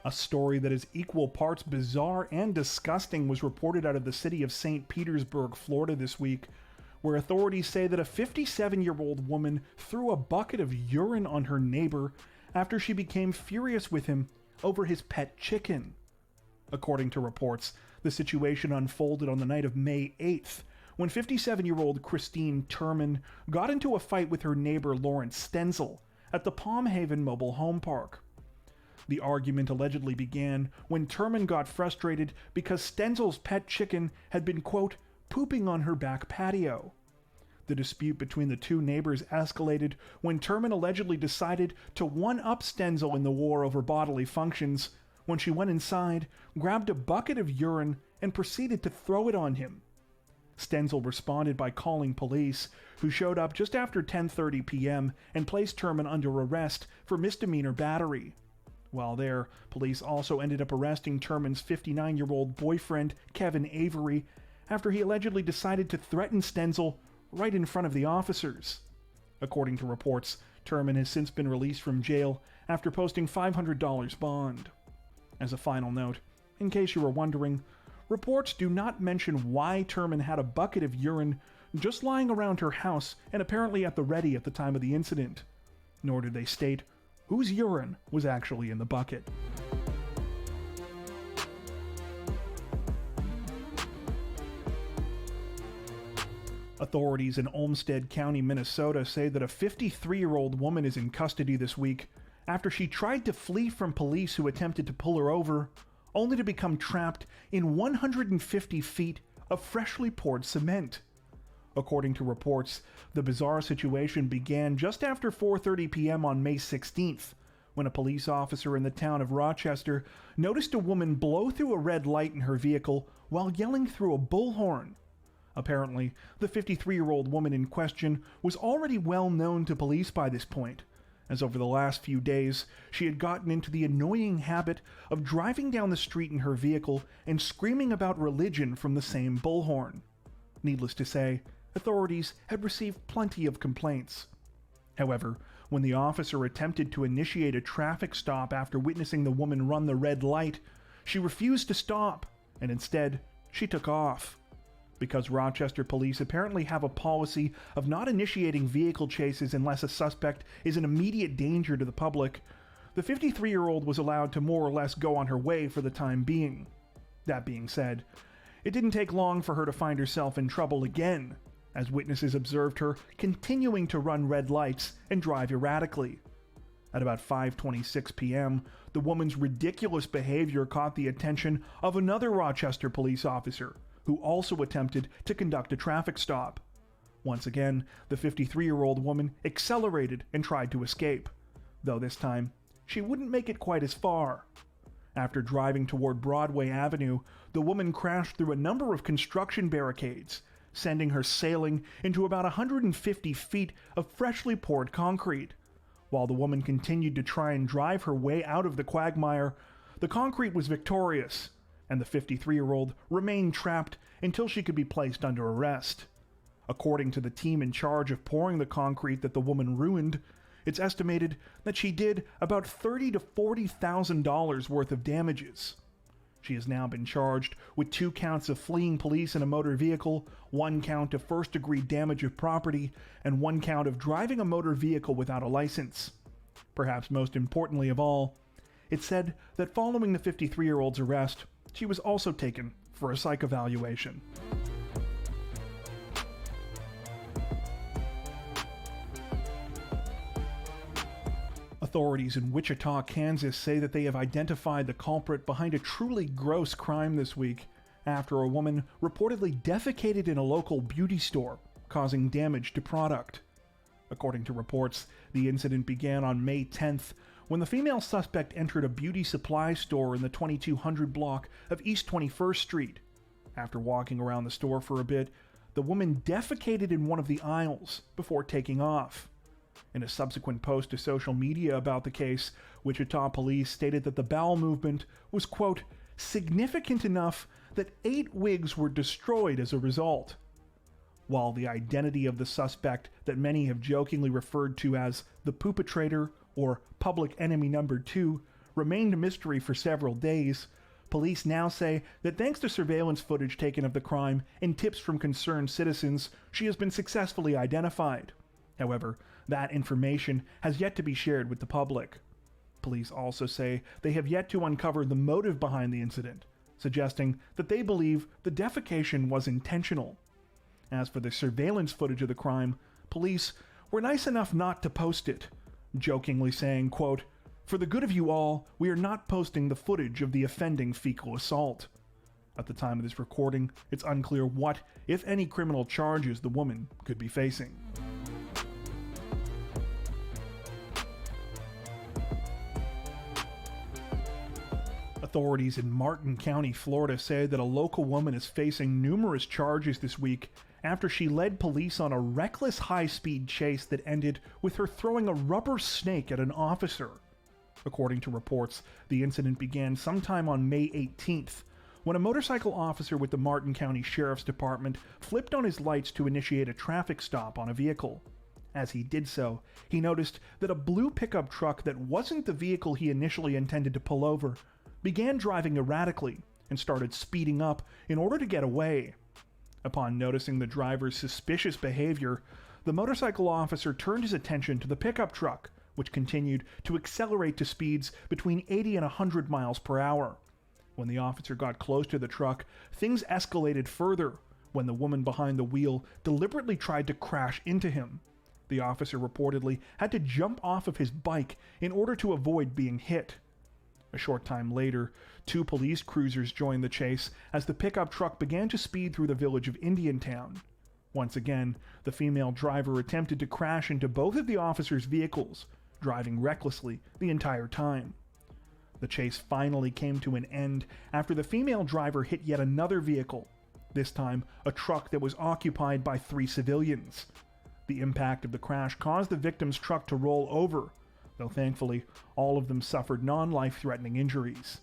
A story that is equal parts bizarre and disgusting was reported out of the city of St. Petersburg, Florida this week, where authorities say that a 57-year-old woman threw a bucket of urine on her neighbor after she became furious with him over his pet chicken. According to reports, the situation unfolded on the night of May 8th, when 57-year-old Christine Turman got into a fight with her neighbor Lawrence Stenzel at the Palm Haven Mobile Home Park. The argument allegedly began when Turman got frustrated because Stenzel's pet chicken had been, quote, pooping on her back patio. The dispute between the two neighbors escalated when Turman allegedly decided to one-up Stenzel in the war over bodily functions when she went inside, grabbed a bucket of urine, and proceeded to throw it on him. Stenzel responded by calling police, who showed up just after 10:30 p.m. and placed Turman under arrest for misdemeanor battery. While there, police also ended up arresting Turman's 59-year-old boyfriend, Kevin Avery, after he allegedly decided to threaten Stenzel right in front of the officers. According to reports, Turman has since been released from jail after posting $500 bond. As a final note, in case you were wondering, reports do not mention why Turman had a bucket of urine just lying around her house and apparently at the ready at the time of the incident, nor did they state whose urine was actually in the bucket. Authorities in Olmsted County, Minnesota say that a 53-year-old woman is in custody this week after she tried to flee from police who attempted to pull her over, only to become trapped in 150 feet of freshly poured cement. According to reports, the bizarre situation began just after 4:30 p.m. on May 16th, when a police officer in the town of Rochester noticed a woman blow through a red light in her vehicle while yelling through a bullhorn. Apparently, the 53-year-old woman in question was already well known to police by this point, as over the last few days, she had gotten into the annoying habit of driving down the street in her vehicle and screaming about religion from the same bullhorn. Needless to say, authorities had received plenty of complaints. However, when the officer attempted to initiate a traffic stop after witnessing the woman run the red light, she refused to stop, and instead, she took off. Because Rochester police apparently have a policy of not initiating vehicle chases unless a suspect is an immediate danger to the public, the 53-year-old was allowed to more or less go on her way for the time being. That being said, it didn't take long for her to find herself in trouble again, as witnesses observed her continuing to run red lights and drive erratically. At about 5:26 p.m., the woman's ridiculous behavior caught the attention of another Rochester police officer, who also attempted to conduct a traffic stop. Once again, the 53-year-old woman accelerated and tried to escape, though this time, she wouldn't make it quite as far. After driving toward Broadway Avenue, the woman crashed through a number of construction barricades, sending her sailing into about 150 feet of freshly poured concrete. While the woman continued to try and drive her way out of the quagmire, the concrete was victorious, and the 53-year-old remained trapped until she could be placed under arrest. According to the team in charge of pouring the concrete that the woman ruined, it's estimated that she did about $30,000 to $40,000 worth of damages. She has now been charged with 2 counts of fleeing police in a motor vehicle, 1 count of first-degree damage of property, and 1 count of driving a motor vehicle without a license. Perhaps most importantly of all, it's said that following the 53-year-old's arrest, she was also taken for a psych evaluation. Authorities in Wichita, Kansas say that they have identified the culprit behind a truly gross crime this week after a woman reportedly defecated in a local beauty store, causing damage to product. According to reports, the incident began on May 10th when the female suspect entered a beauty supply store in the 2200 block of East 21st Street. After walking around the store for a bit, the woman defecated in one of the aisles before taking off. In a subsequent post to social media about the case, Wichita police stated that the bowel movement was, quote, significant enough that 8 wigs were destroyed as a result. While the identity of the suspect that many have jokingly referred to as the poopatrator or public enemy number 2 remained a mystery for several days, police now say that thanks to surveillance footage taken of the crime and tips from concerned citizens, she has been successfully identified. However, that information has yet to be shared with the public. Police also say they have yet to uncover the motive behind the incident, suggesting that they believe the defecation was intentional. As for the surveillance footage of the crime, police were nice enough not to post it, jokingly saying, quote, for the good of you all, we are not posting the footage of the offending fecal assault. At the time of this recording, it's unclear what, if any, criminal charges the woman could be facing. Authorities in Martin County, Florida say that a local woman is facing numerous charges this week after she led police on a reckless high-speed chase that ended with her throwing a rubber snake at an officer. According to reports, the incident began sometime on May 18th, when a motorcycle officer with the Martin County Sheriff's Department flipped on his lights to initiate a traffic stop on a vehicle. As he did so, he noticed that a blue pickup truck that wasn't the vehicle he initially intended to pull over began driving erratically and started speeding up in order to get away. Upon noticing the driver's suspicious behavior, the motorcycle officer turned his attention to the pickup truck, which continued to accelerate to speeds between 80 and 100 miles per hour. When the officer got close to the truck, things escalated further when the woman behind the wheel deliberately tried to crash into him. The officer reportedly had to jump off of his bike in order to avoid being hit. A short time later, 2 police cruisers joined the chase as the pickup truck began to speed through the village of Indiantown. Once again, the female driver attempted to crash into both of the officers' vehicles, driving recklessly the entire time. The chase finally came to an end after the female driver hit yet another vehicle, this time a truck that was occupied by 3 civilians. The impact of the crash caused the victim's truck to roll over, though thankfully all of them suffered non-life-threatening injuries.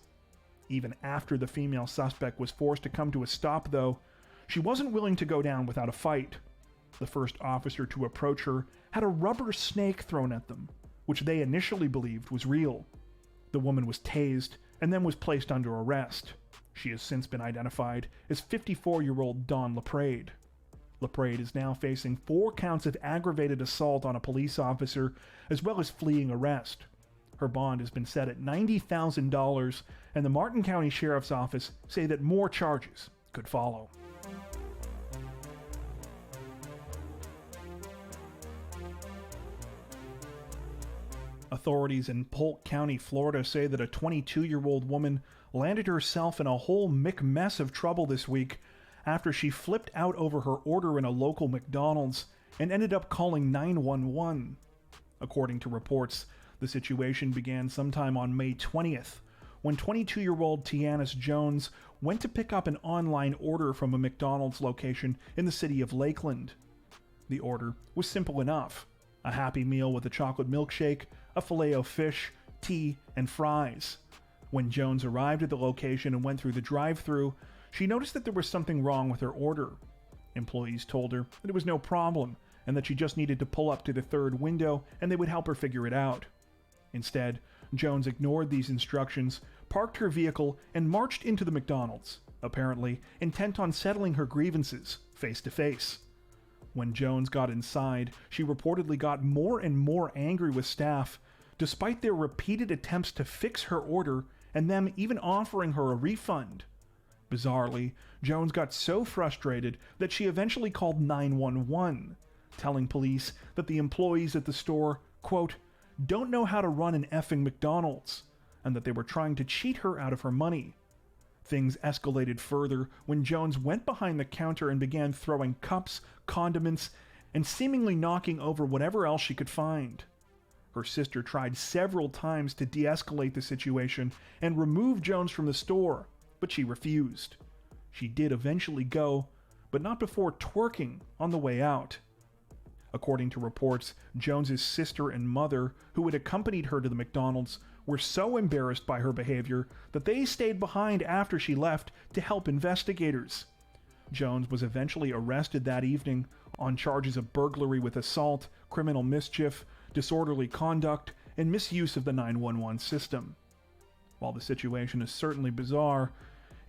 Even after the female suspect was forced to come to a stop, though, she wasn't willing to go down without a fight. The first officer to approach her had a rubber snake thrown at them, which they initially believed was real. The woman was tased and then was placed under arrest. She has since been identified as 54-year-old Dawn LaPrade. LaPrade is now facing 4 counts of aggravated assault on a police officer, as well as fleeing arrest. Her bond has been set at $90,000, and the Martin County Sheriff's Office say that more charges could follow. Authorities in Polk County, Florida say that a 22-year-old woman landed herself in a whole mess of trouble this week after she flipped out over her order in a local McDonald's and ended up calling 911. According to reports, the situation began sometime on May 20th, when 22-year-old Tianis Jones went to pick up an online order from a McDonald's location in the city of Lakeland. The order was simple enough: a Happy Meal with a chocolate milkshake, a Filet-O-Fish, tea, and fries. When Jones arrived at the location and went through the drive-thru, she noticed that there was something wrong with her order. Employees told her that it was no problem and that she just needed to pull up to the 3rd window and they would help her figure it out. Instead, Jones ignored these instructions, parked her vehicle, and marched into the McDonald's, apparently intent on settling her grievances face to face. When Jones got inside, she reportedly got more and more angry with staff, despite their repeated attempts to fix her order and them even offering her a refund. Bizarrely, Jones got so frustrated that she eventually called 911, telling police that the employees at the store, quote, don't know how to run an effing McDonald's, and that they were trying to cheat her out of her money. Things escalated further when Jones went behind the counter and began throwing cups, condiments, and seemingly knocking over whatever else she could find. Her sister tried several times to de-escalate the situation and remove Jones from the store, but she refused. She did eventually go, but not before twerking on the way out. According to reports, Jones's sister and mother, who had accompanied her to the McDonald's, were so embarrassed by her behavior that they stayed behind after she left to help investigators. Jones was eventually arrested that evening on charges of burglary with assault, criminal mischief, disorderly conduct, and misuse of the 911 system. While the situation is certainly bizarre,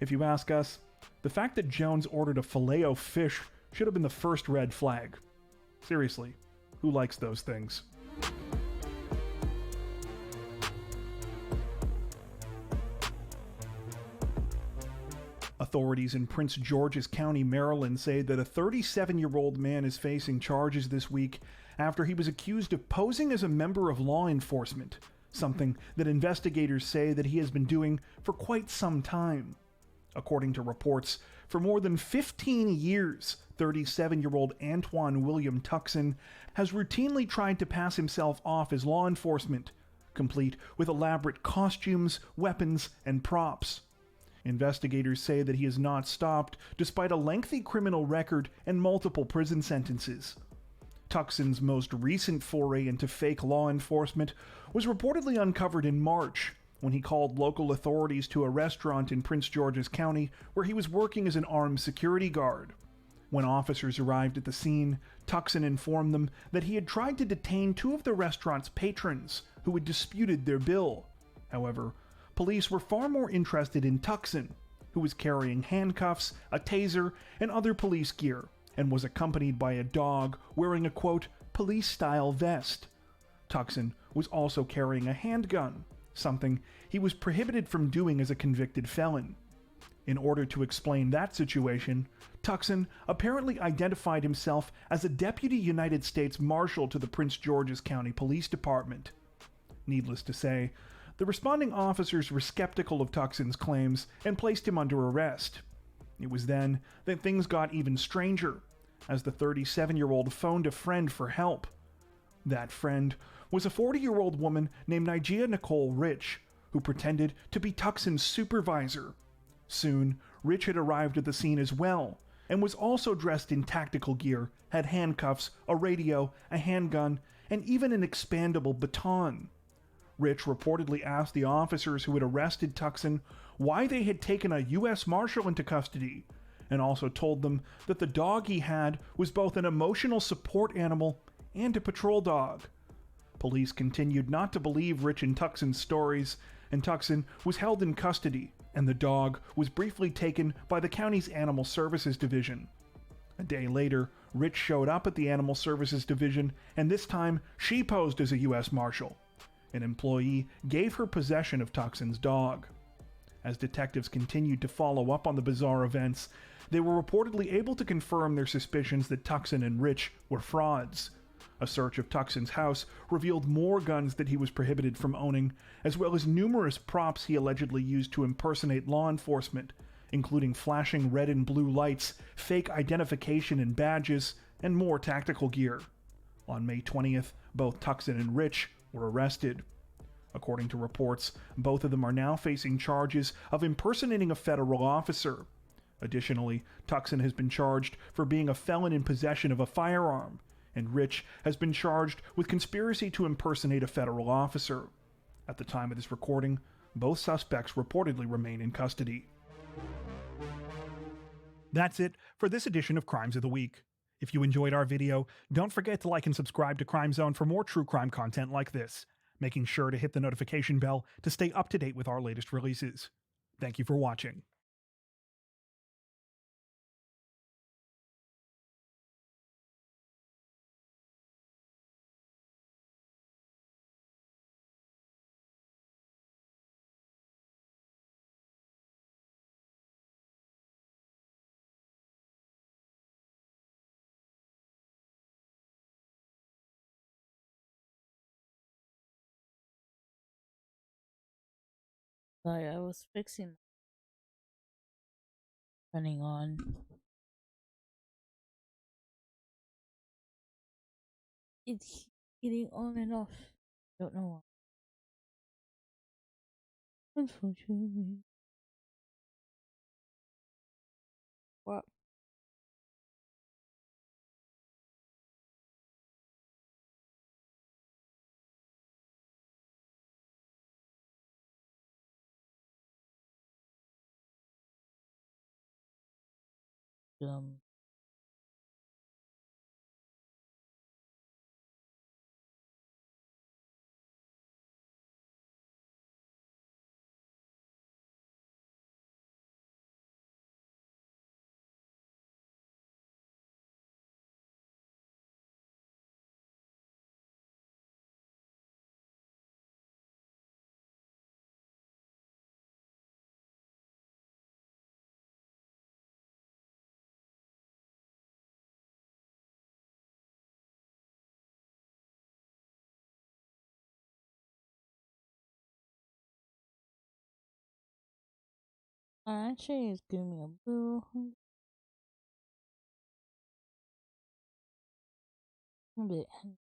if you ask us, the fact that Jones ordered a Filet-O-Fish should have been the first red flag. Seriously, who likes those things? Authorities in Prince George's County, Maryland say that a 37-year-old man is facing charges this week after he was accused of posing as a member of law enforcement, something that investigators say that he has been doing for quite some time. According to reports, for more than 15 years, 37-year-old Antoine William Tuckson has routinely tried to pass himself off as law enforcement, complete with elaborate costumes, weapons, and props. Investigators say that he has not stopped despite a lengthy criminal record and multiple prison sentences. Tuckson's most recent foray into fake law enforcement was reportedly uncovered in March, when he called local authorities to a restaurant in Prince George's County where he was working as an armed security guard. When officers arrived at the scene, Tuckson informed them that he had tried to detain two of the restaurant's patrons who had disputed their bill. However, police were far more interested in Tuckson, who was carrying handcuffs, a taser, and other police gear, and was accompanied by a dog wearing a, quote, police-style vest. Tuckson was also carrying a handgun, something he was prohibited from doing as a convicted felon. In order to explain that situation, Tuckson apparently identified himself as a Deputy United States Marshal to the Prince George's County Police Department. Needless to say, the responding officers were skeptical of Tuckson's claims and placed him under arrest. It was then that things got even stranger, as the 37-year-old phoned a friend for help. That friend was a 40-year-old woman named Nigia Nicole Rich, who pretended to be Tuckson's supervisor. Soon, Rich had arrived at the scene as well, and was also dressed in tactical gear, had handcuffs, a radio, a handgun, and even an expandable baton. Rich reportedly asked the officers who had arrested Tuckson why they had taken a U.S. Marshal into custody, and also told them that the dog he had was both an emotional support animal and a patrol dog. Police continued not to believe Rich and Tuckson's stories, and Tuckson was held in custody, and the dog was briefly taken by the county's Animal Services Division. A day later, Rich showed up at the Animal Services Division, and this time she posed as a U.S. Marshal. An employee gave her possession of Tuckson's dog. As detectives continued to follow up on the bizarre events, they were reportedly able to confirm their suspicions that Tuckson and Rich were frauds. A search of Tuckson's house revealed more guns that he was prohibited from owning, as well as numerous props he allegedly used to impersonate law enforcement, including flashing red and blue lights, fake identification and badges, and more tactical gear. On May 20th, both Tuckson and Rich were arrested. According to reports, both of them are now facing charges of impersonating a federal officer. Additionally, Tuckson has been charged for being a felon in possession of a firearm, and Rich has been charged with conspiracy to impersonate a federal officer. At the time of this recording, both suspects reportedly remain in custody. That's it for this edition of Crimes of the Week. If you enjoyed our video, don't forget to like and subscribe to Crime Zone for more true crime content like this, making sure to hit the notification bell to stay up to date with our latest releases. Thank you for watching. Sorry, I was fixing turning on. It's getting on and off. Don't know why. Unfortunately. What? Dumb. Actually, it's giving me a little hungry. A bit hungry.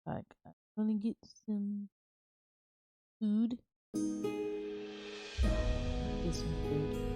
Like, I'm gonna get some food. Get some food.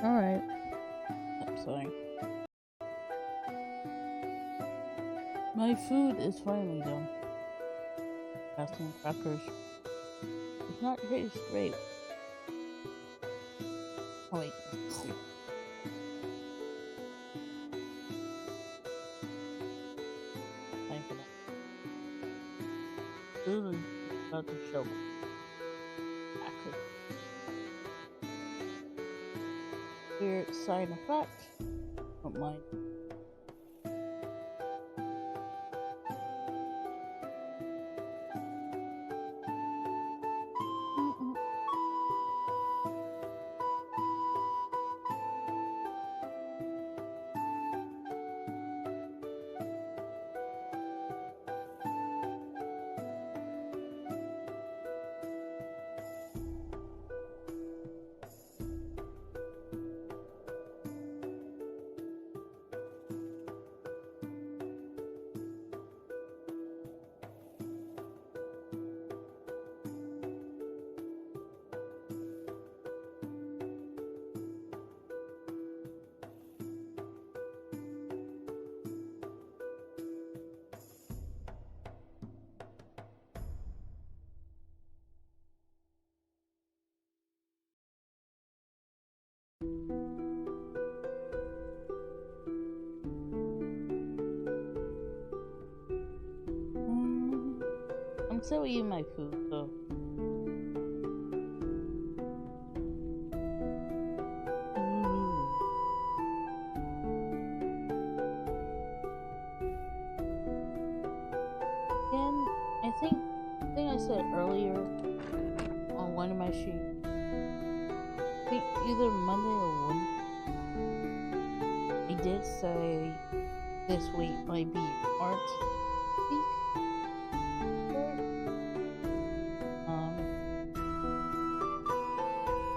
Alright. I'm sorry. My food is finally done. Got some crackers. It's not taste great. Oh wait. Time for that. Food is about to show. Crackers. Here, side effect. Don't mind. I'm still eating my food, so. Again, I think I said earlier on one of my streams. I think either Monday or Wednesday. I did say this week might be art week.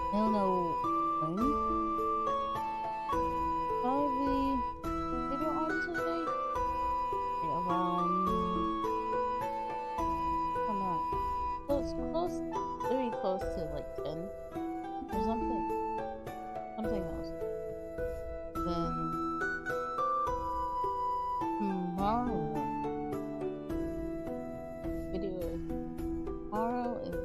I don't know when. Probably video on today. Around, come on, close, very close to like 10 or something else. Then tomorrow, video tomorrow, and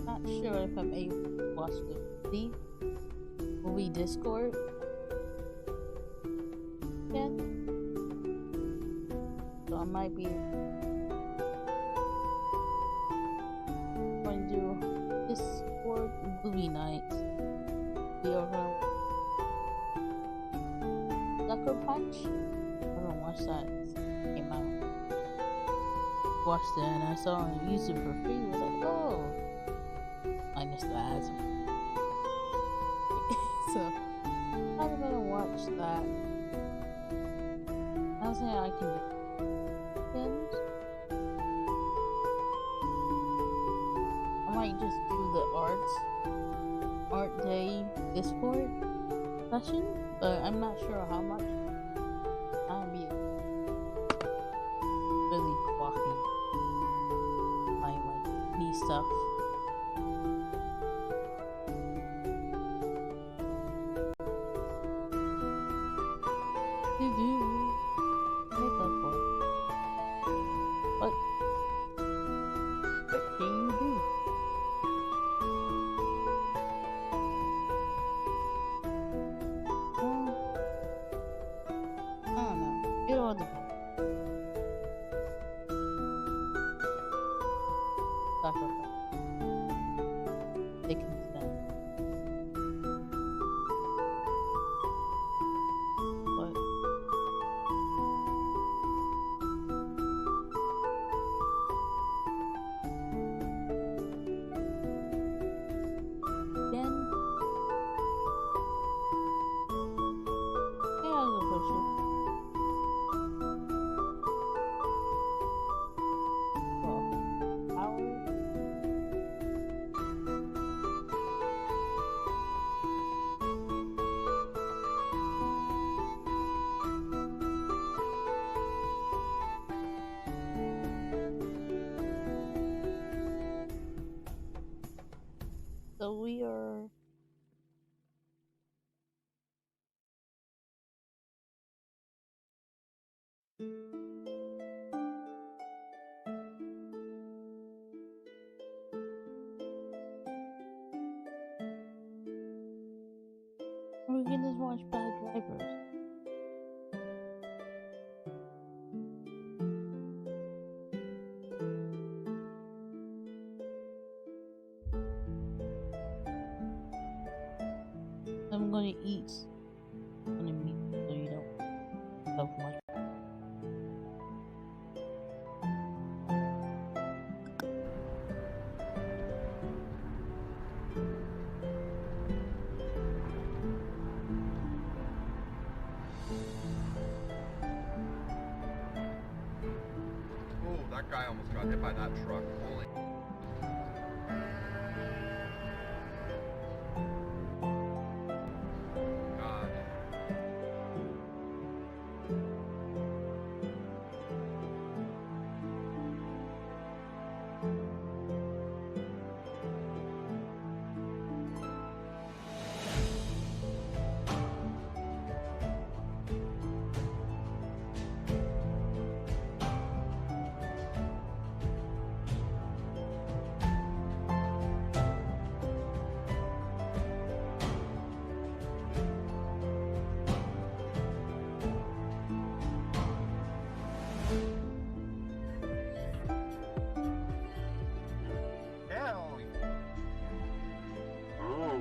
not sure if I'm able to watch the movie Discord again. So I might be going to do Discord movie night. We are going Sucker Punch. I haven't watched that since it came out. Watched it and I saw it used it for free. I was like, oh, minus the ads. So I'm gonna watch that. I don't think I can do weekends. I might just do the art day Discord session, but I'm not sure how much I'll be really walking my like knee stuff. You do make up for it. What can you do? I don't know. It all depends. Sacrifice. We can just watch bad drivers. I'm gonna eat any meat so you don't have much. Oh, that guy almost got hit by that truck. Holy. God. Hell. Oh.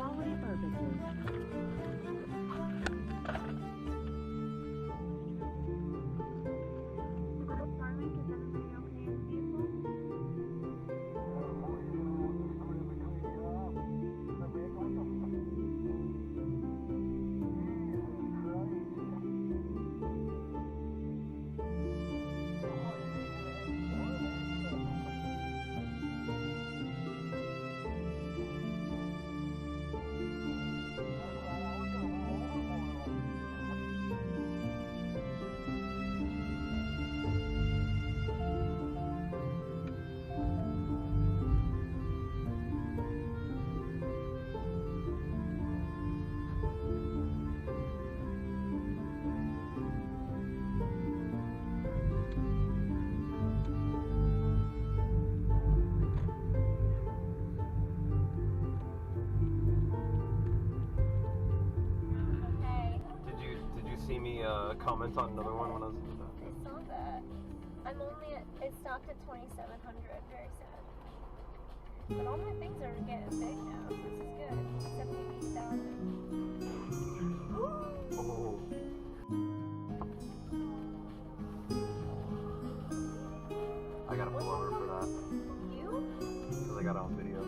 quality urban. See me comment on another one when I was in the back. I saw that. I'm only at, it stopped at 2,700. Very sad. But all my things are getting big now, so this is good. 78,000. Oh. I gotta pull over for that. You? Because I got it on video.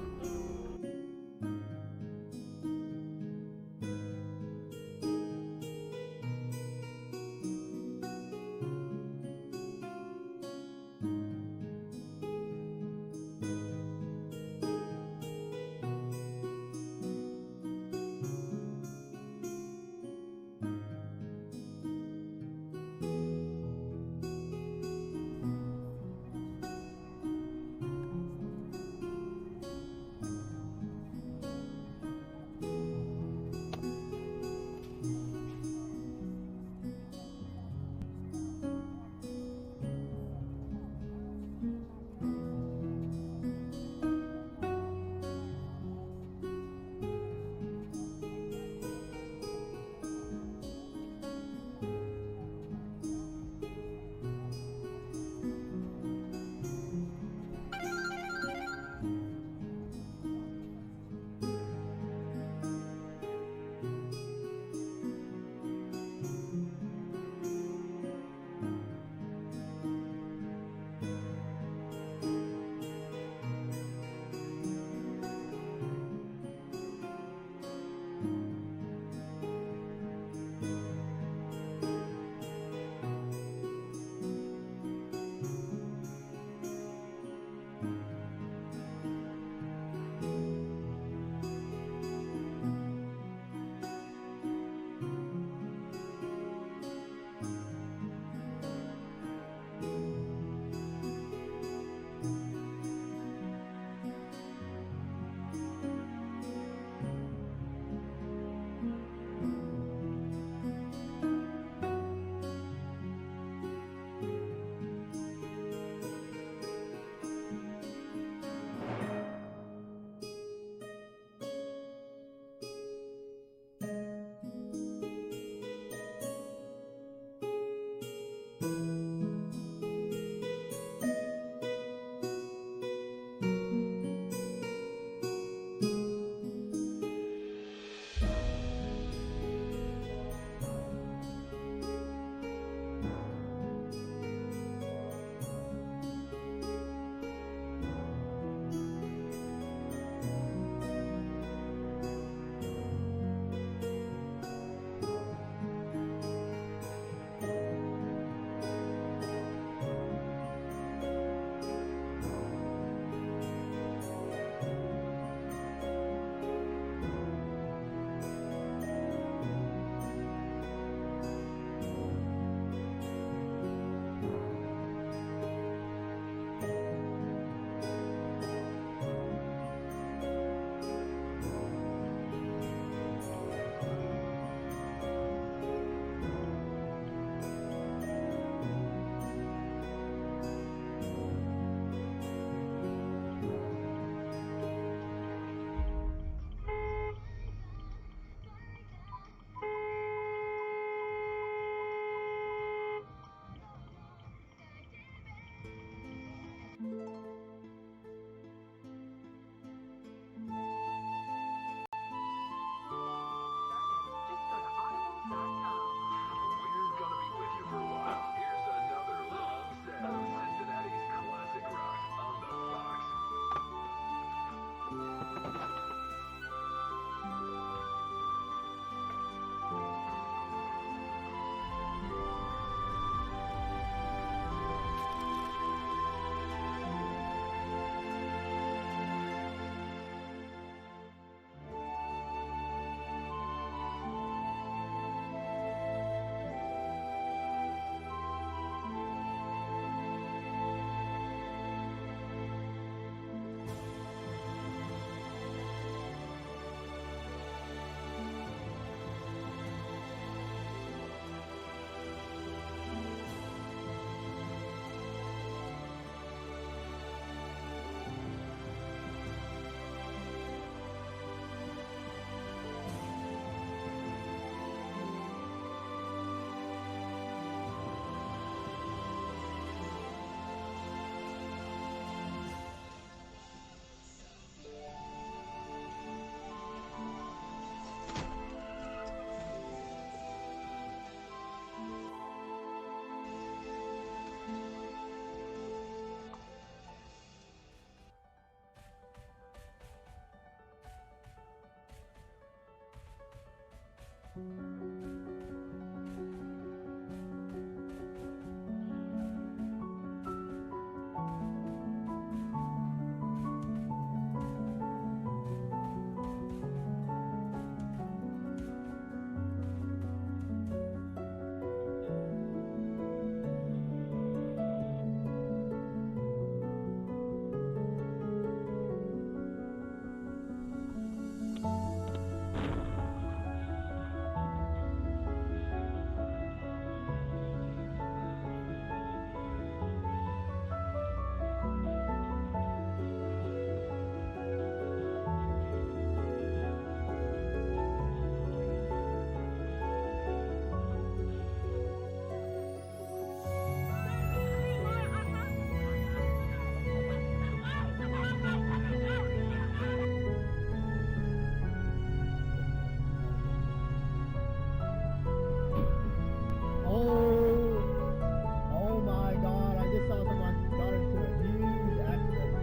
Oh my God! I just saw someone got into a huge accident.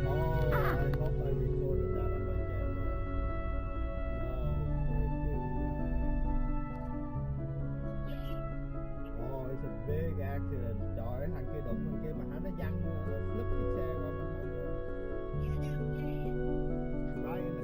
Oh, I hope I recorded that on my camera. Oh, it's a big accident. Trời ơi, thằng kia đụng thằng kia mà hắn nó văng nó slip chiếc xe qua bên hông luôn. Right in the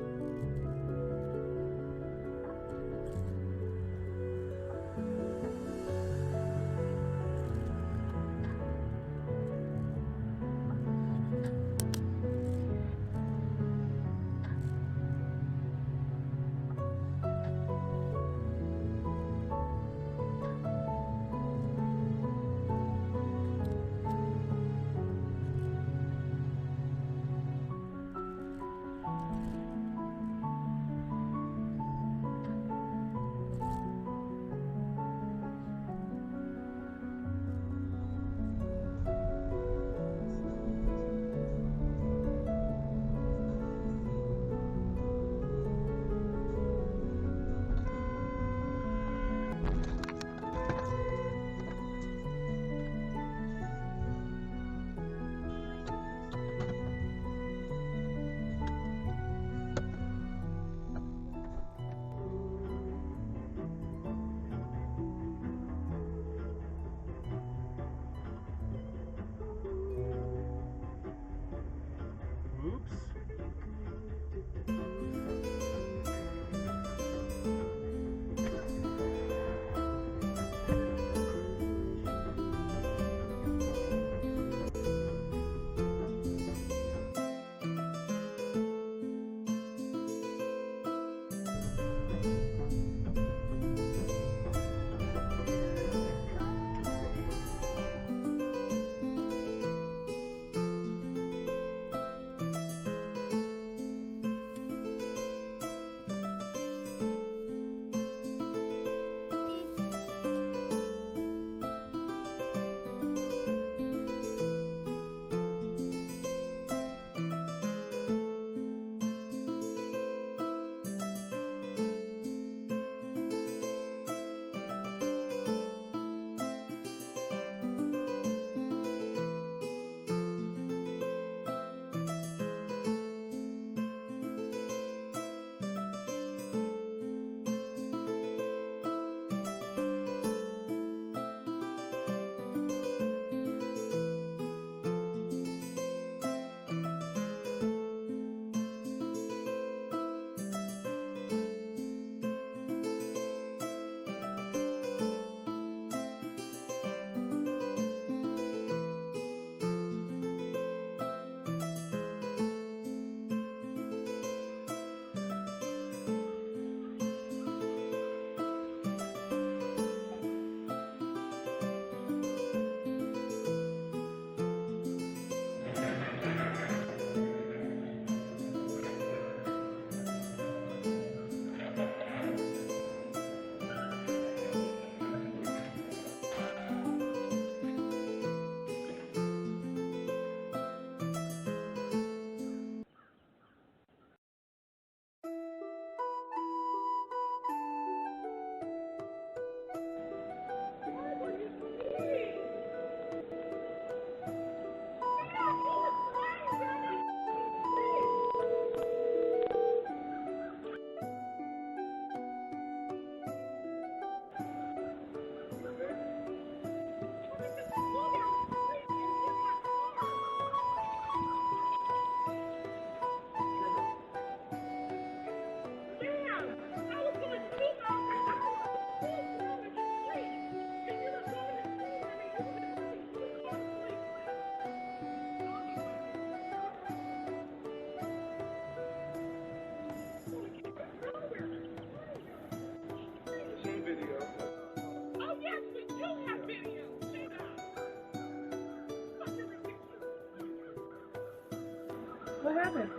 What happened?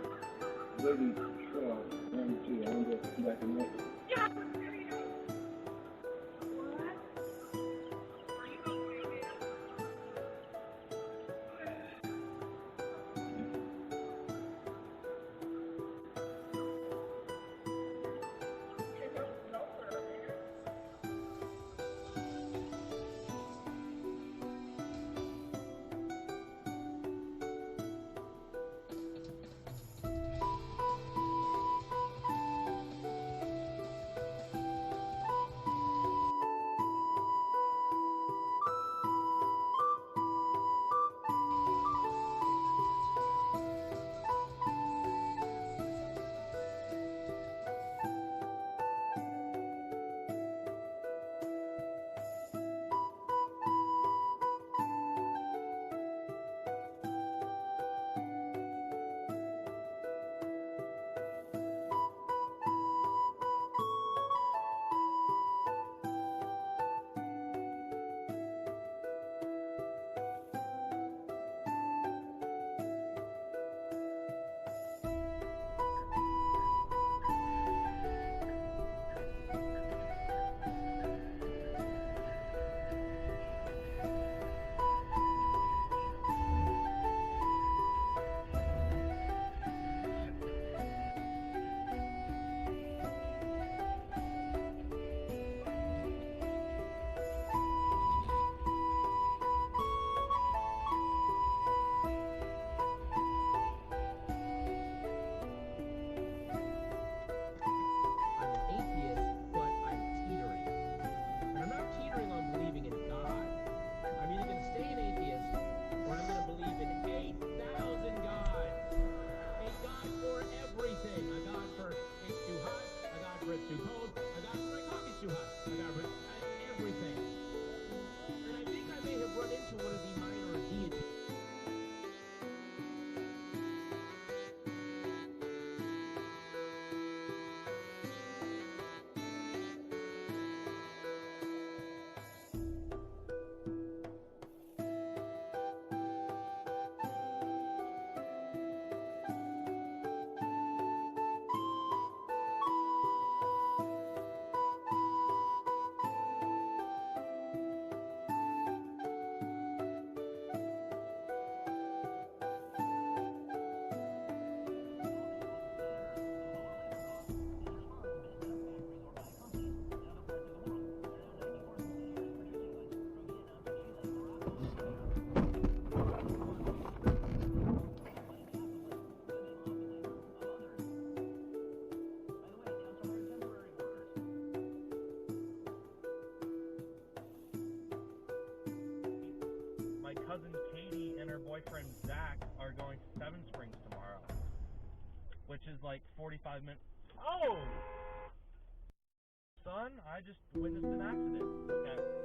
Lady, guarantee, I'm gonna go back and look. cousin Katie and her boyfriend Zach are going to Seven Springs tomorrow, which is like 45 minutes. Oh! Son, I just witnessed an accident. Okay.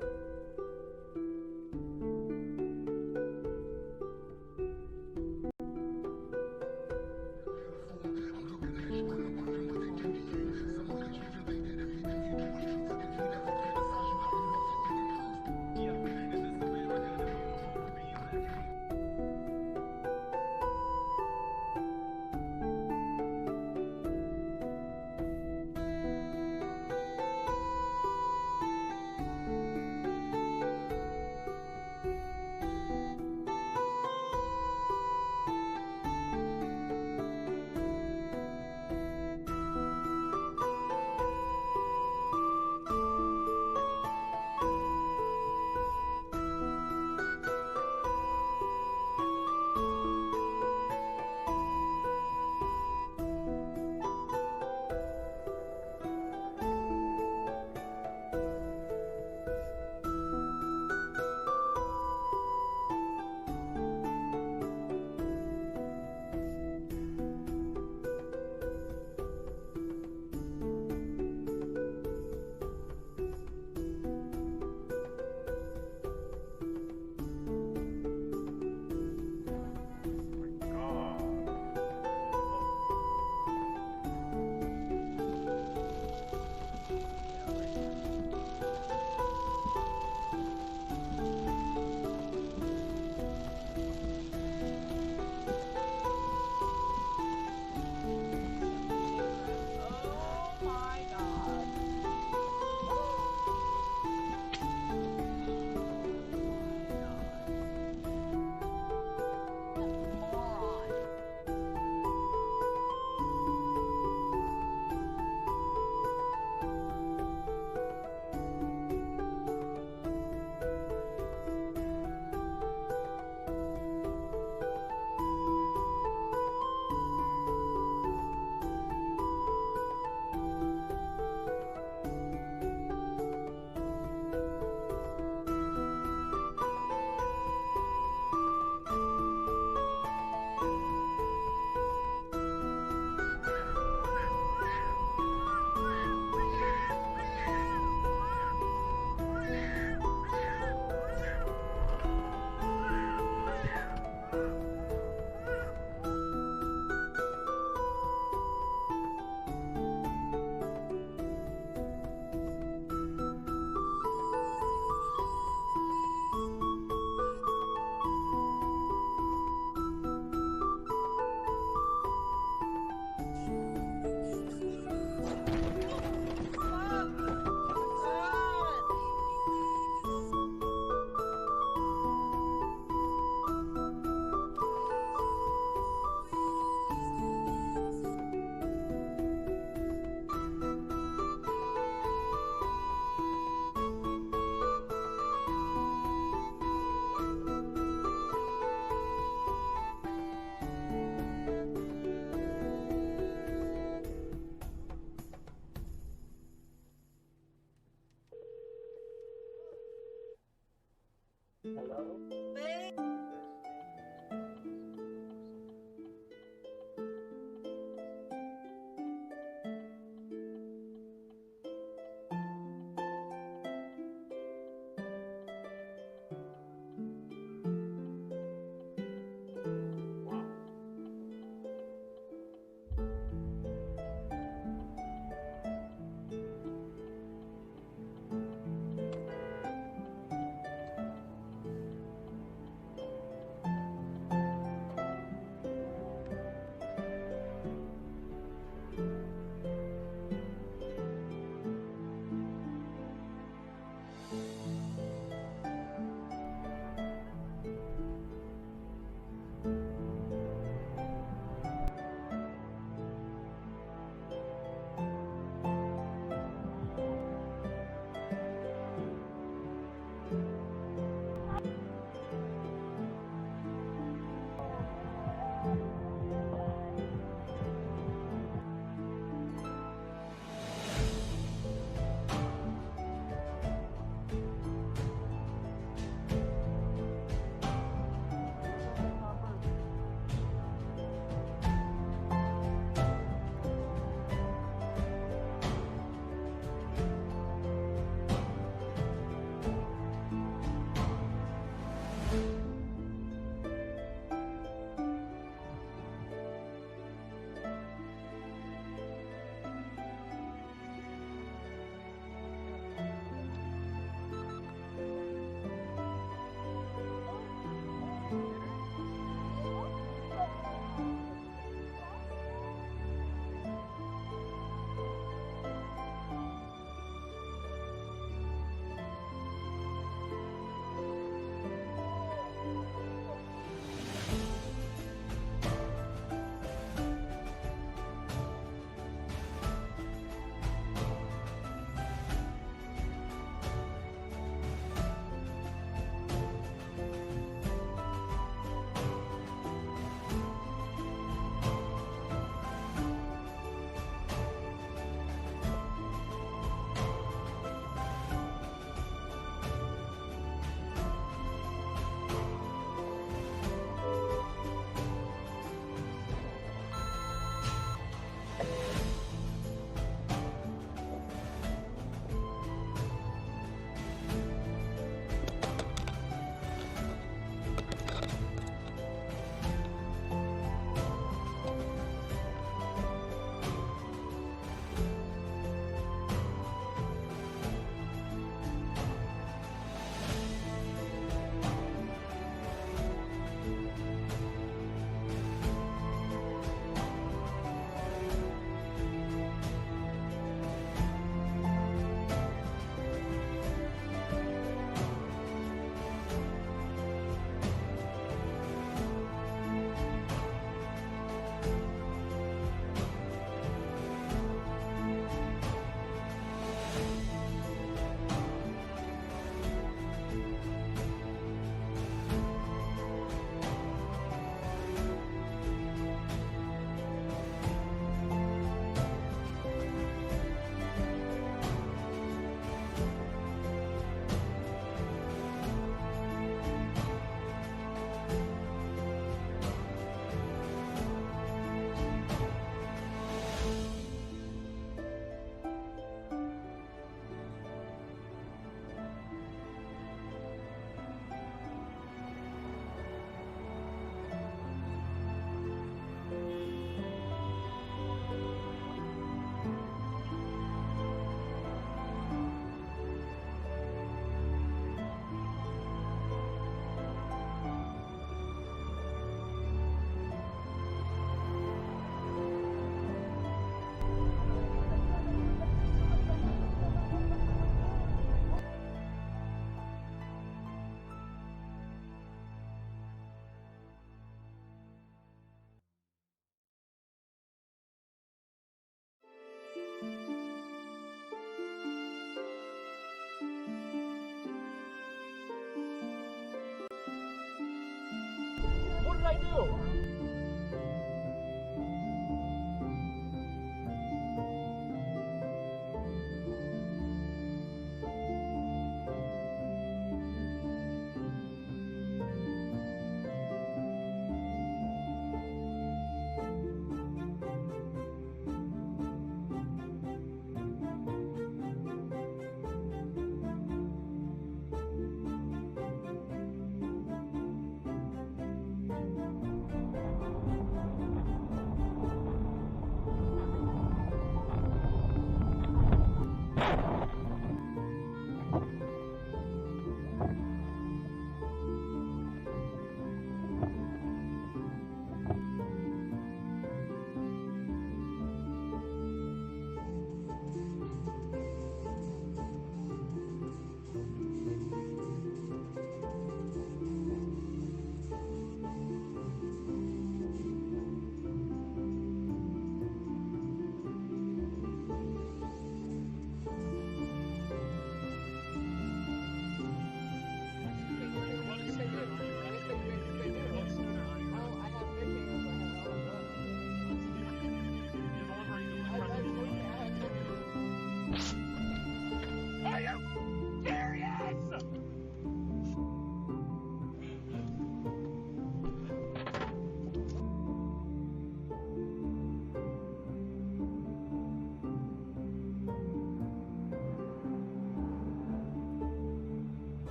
What did I do?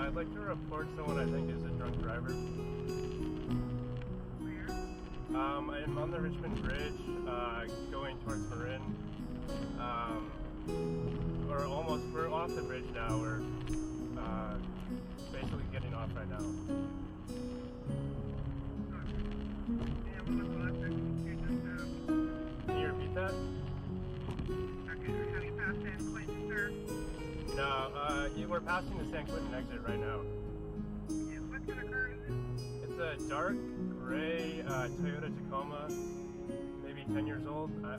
I'd like to report someone I think is a drunk driver. I'm on the Richmond Bridge, going towards Marin. We're off the bridge now. We're basically getting off right now. Can you repeat that? Have you passed San Quentin, sir? No, we're passing the San Quentin exit right now. Yeah, what kind of car is it? It's a dark gray Toyota Tacoma, maybe 10 years old. I'll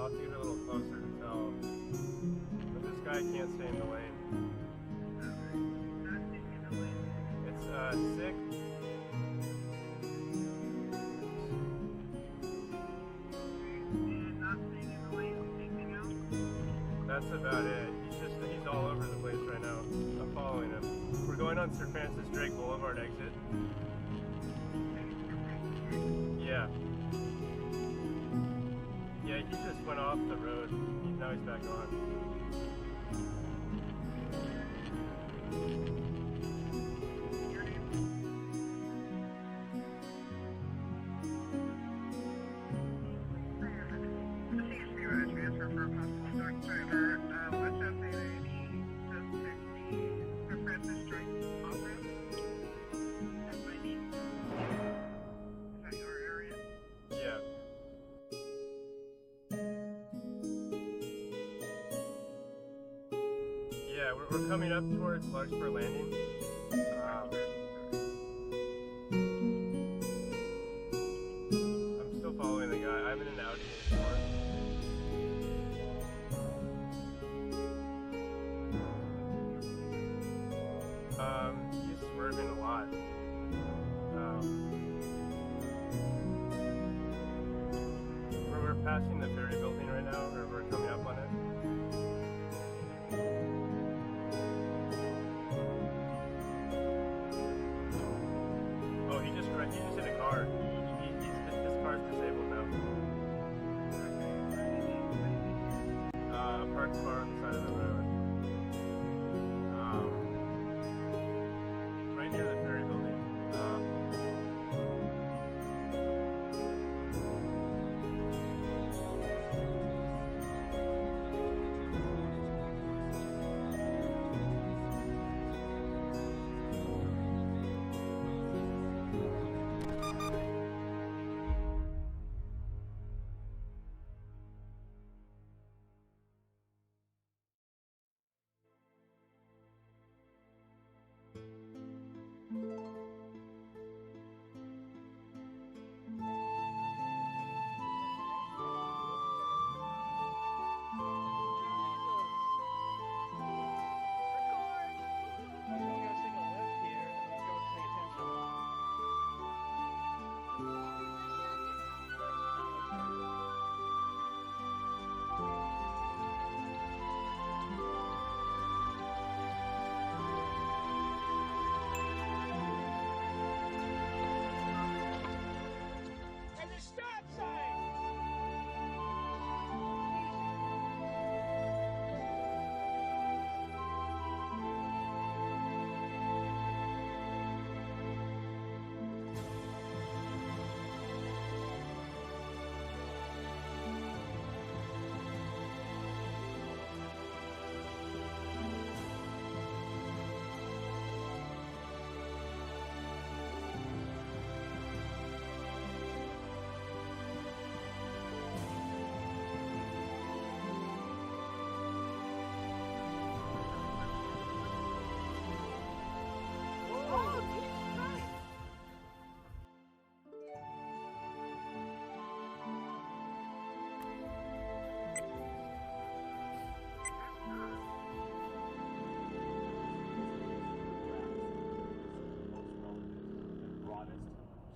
have to get a little closer to tell. But this guy can't stay in the lane. It's 6. That's about it. He's all over the place right now. I'm following him. We're going on Sir Francis Drake Boulevard exit. Yeah. Yeah, he just went off the road. Now he's back on. Yeah, we're coming up towards Larkspur Landing. I'm still following the guy. I'm in an Audi A4. He's swerving a lot. We're passing the ferry building right now, or we're coming up on it. He just hit a car. His car's disabled now. A parked car on the side of the road. Right near the ferry building.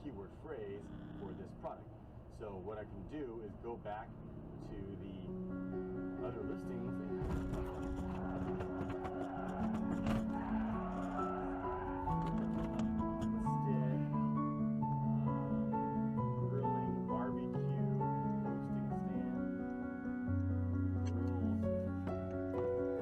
Keyword phrase for this product. So what I can do is go back to the other listings. Grilling, barbecue, roasting stand, grills.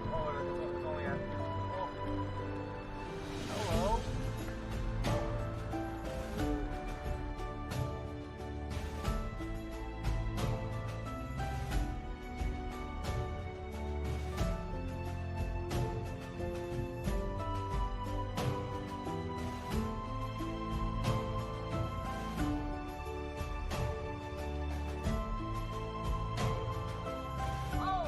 it's only asking. Oh. Hello.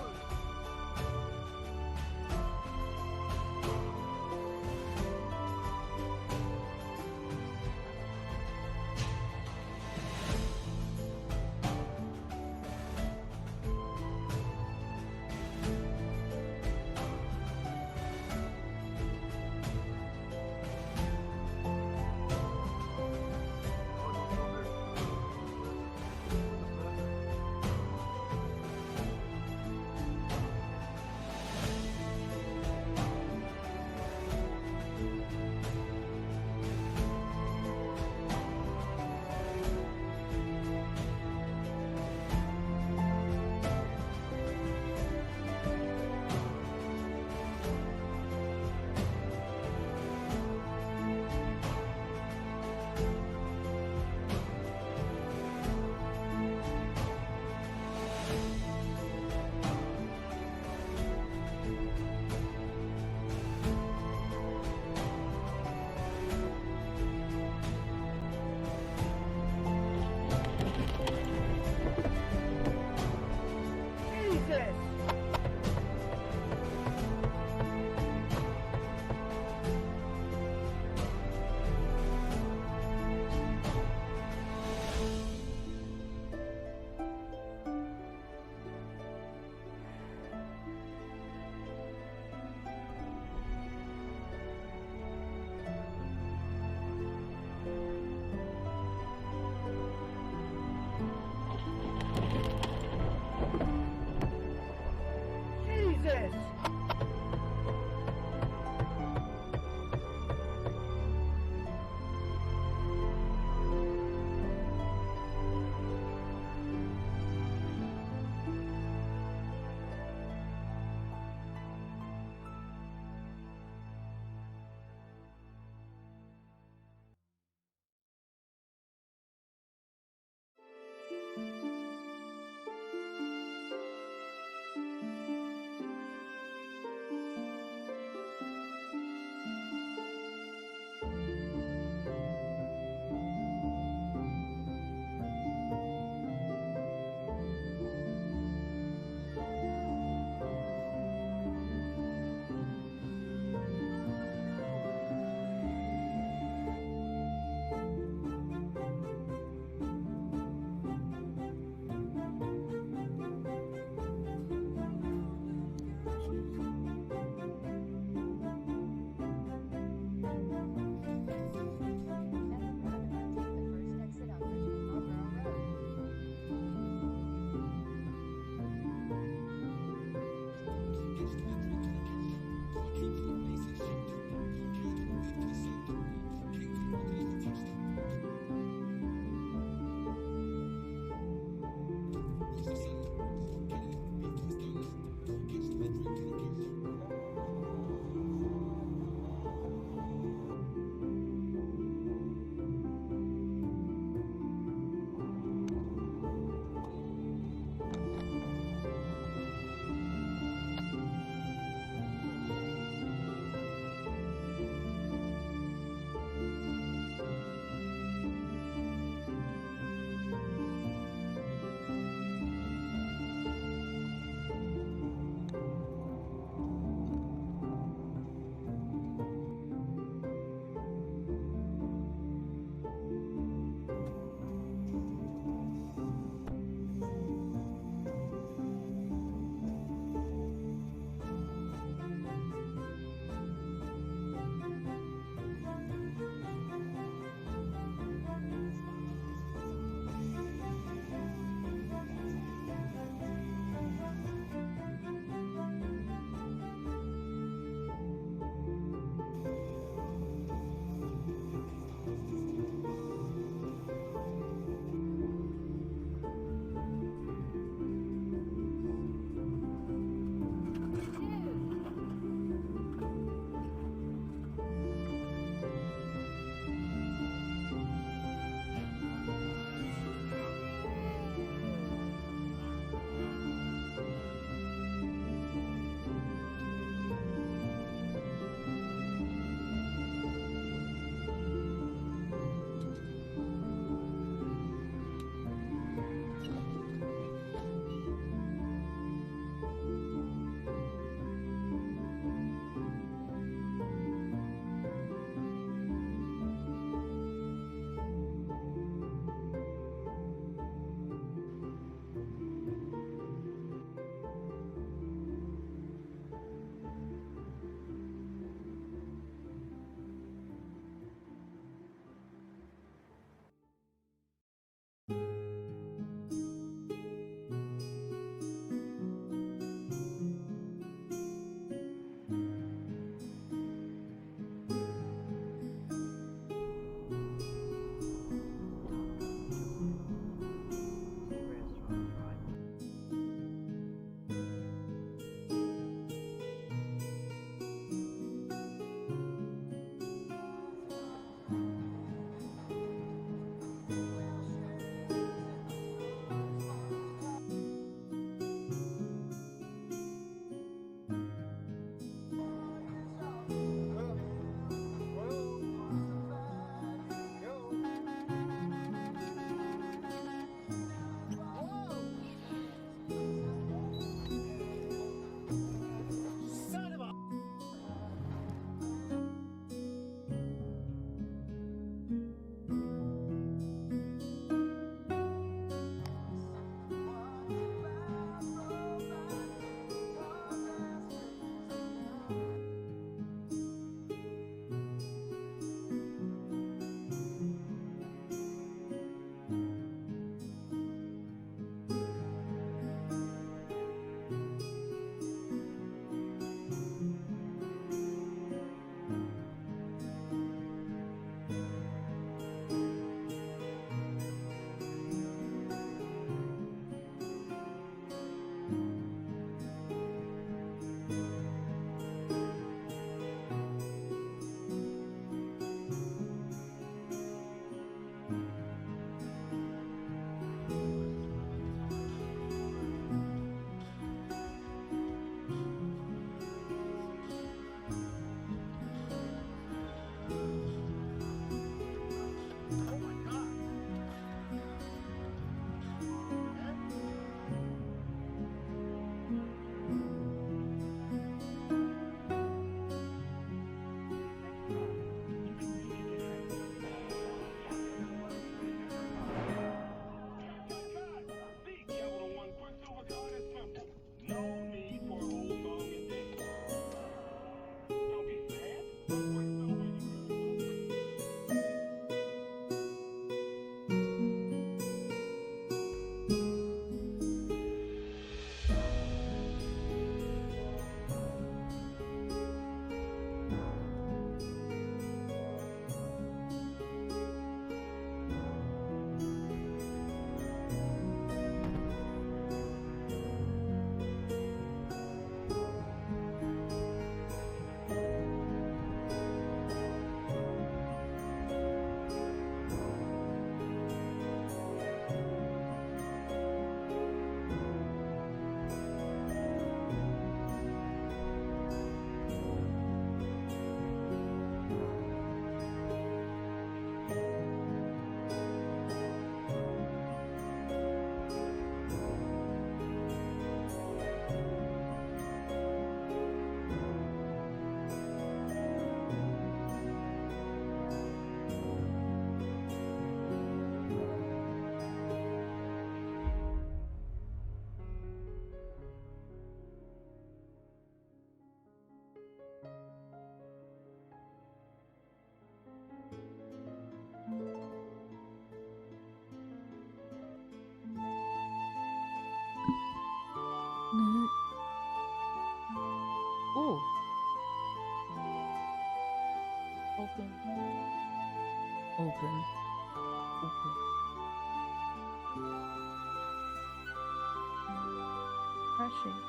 crashing.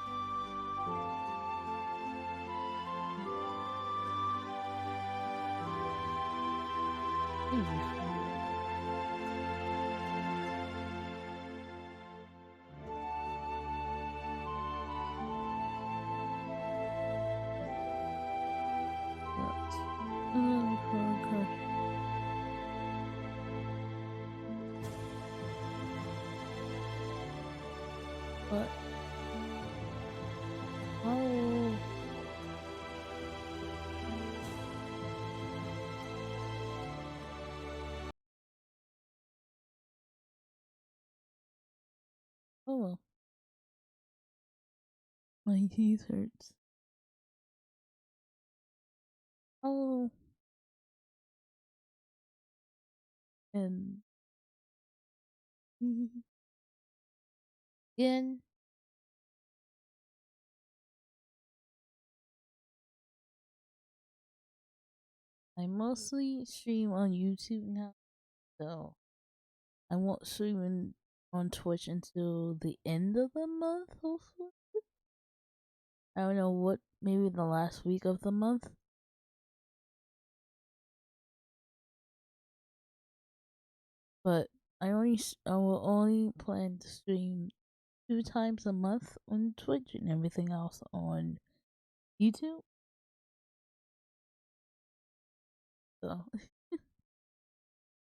Maybe. But oh, oh well. My teeth hurts. Oh, and again, I mostly stream on YouTube now, so I won't stream on Twitch until the end of the month, hopefully. I don't know what, maybe the last week of the month. But I will only plan to stream 2 times a month on Twitch and everything else on YouTube. So,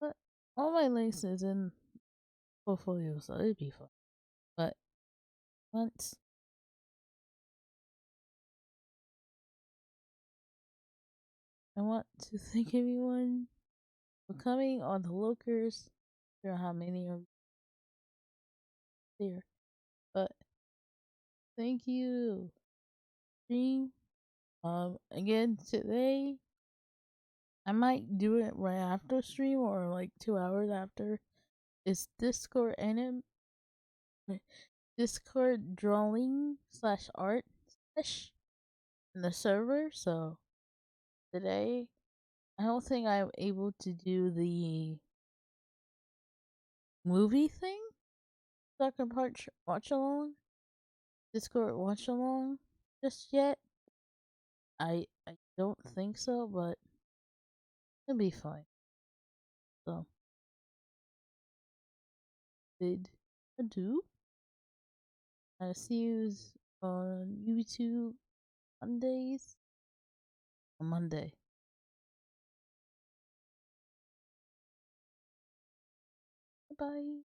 but all my links is in portfolio, so it'd be fun. But once I want to thank everyone for coming on the Lurkers. I don't know how many are there, but thank you. Stream. Again today, I might do it right after stream or like 2 hours after. It's Discord drawing / art in the server. So today, I don't think I'm able to do the movie thing, so I can watch along, Discord watch along just yet. I don't think so, but it'll be fine. So, bid adieu. I see you on YouTube Mondays. On Monday. Bye.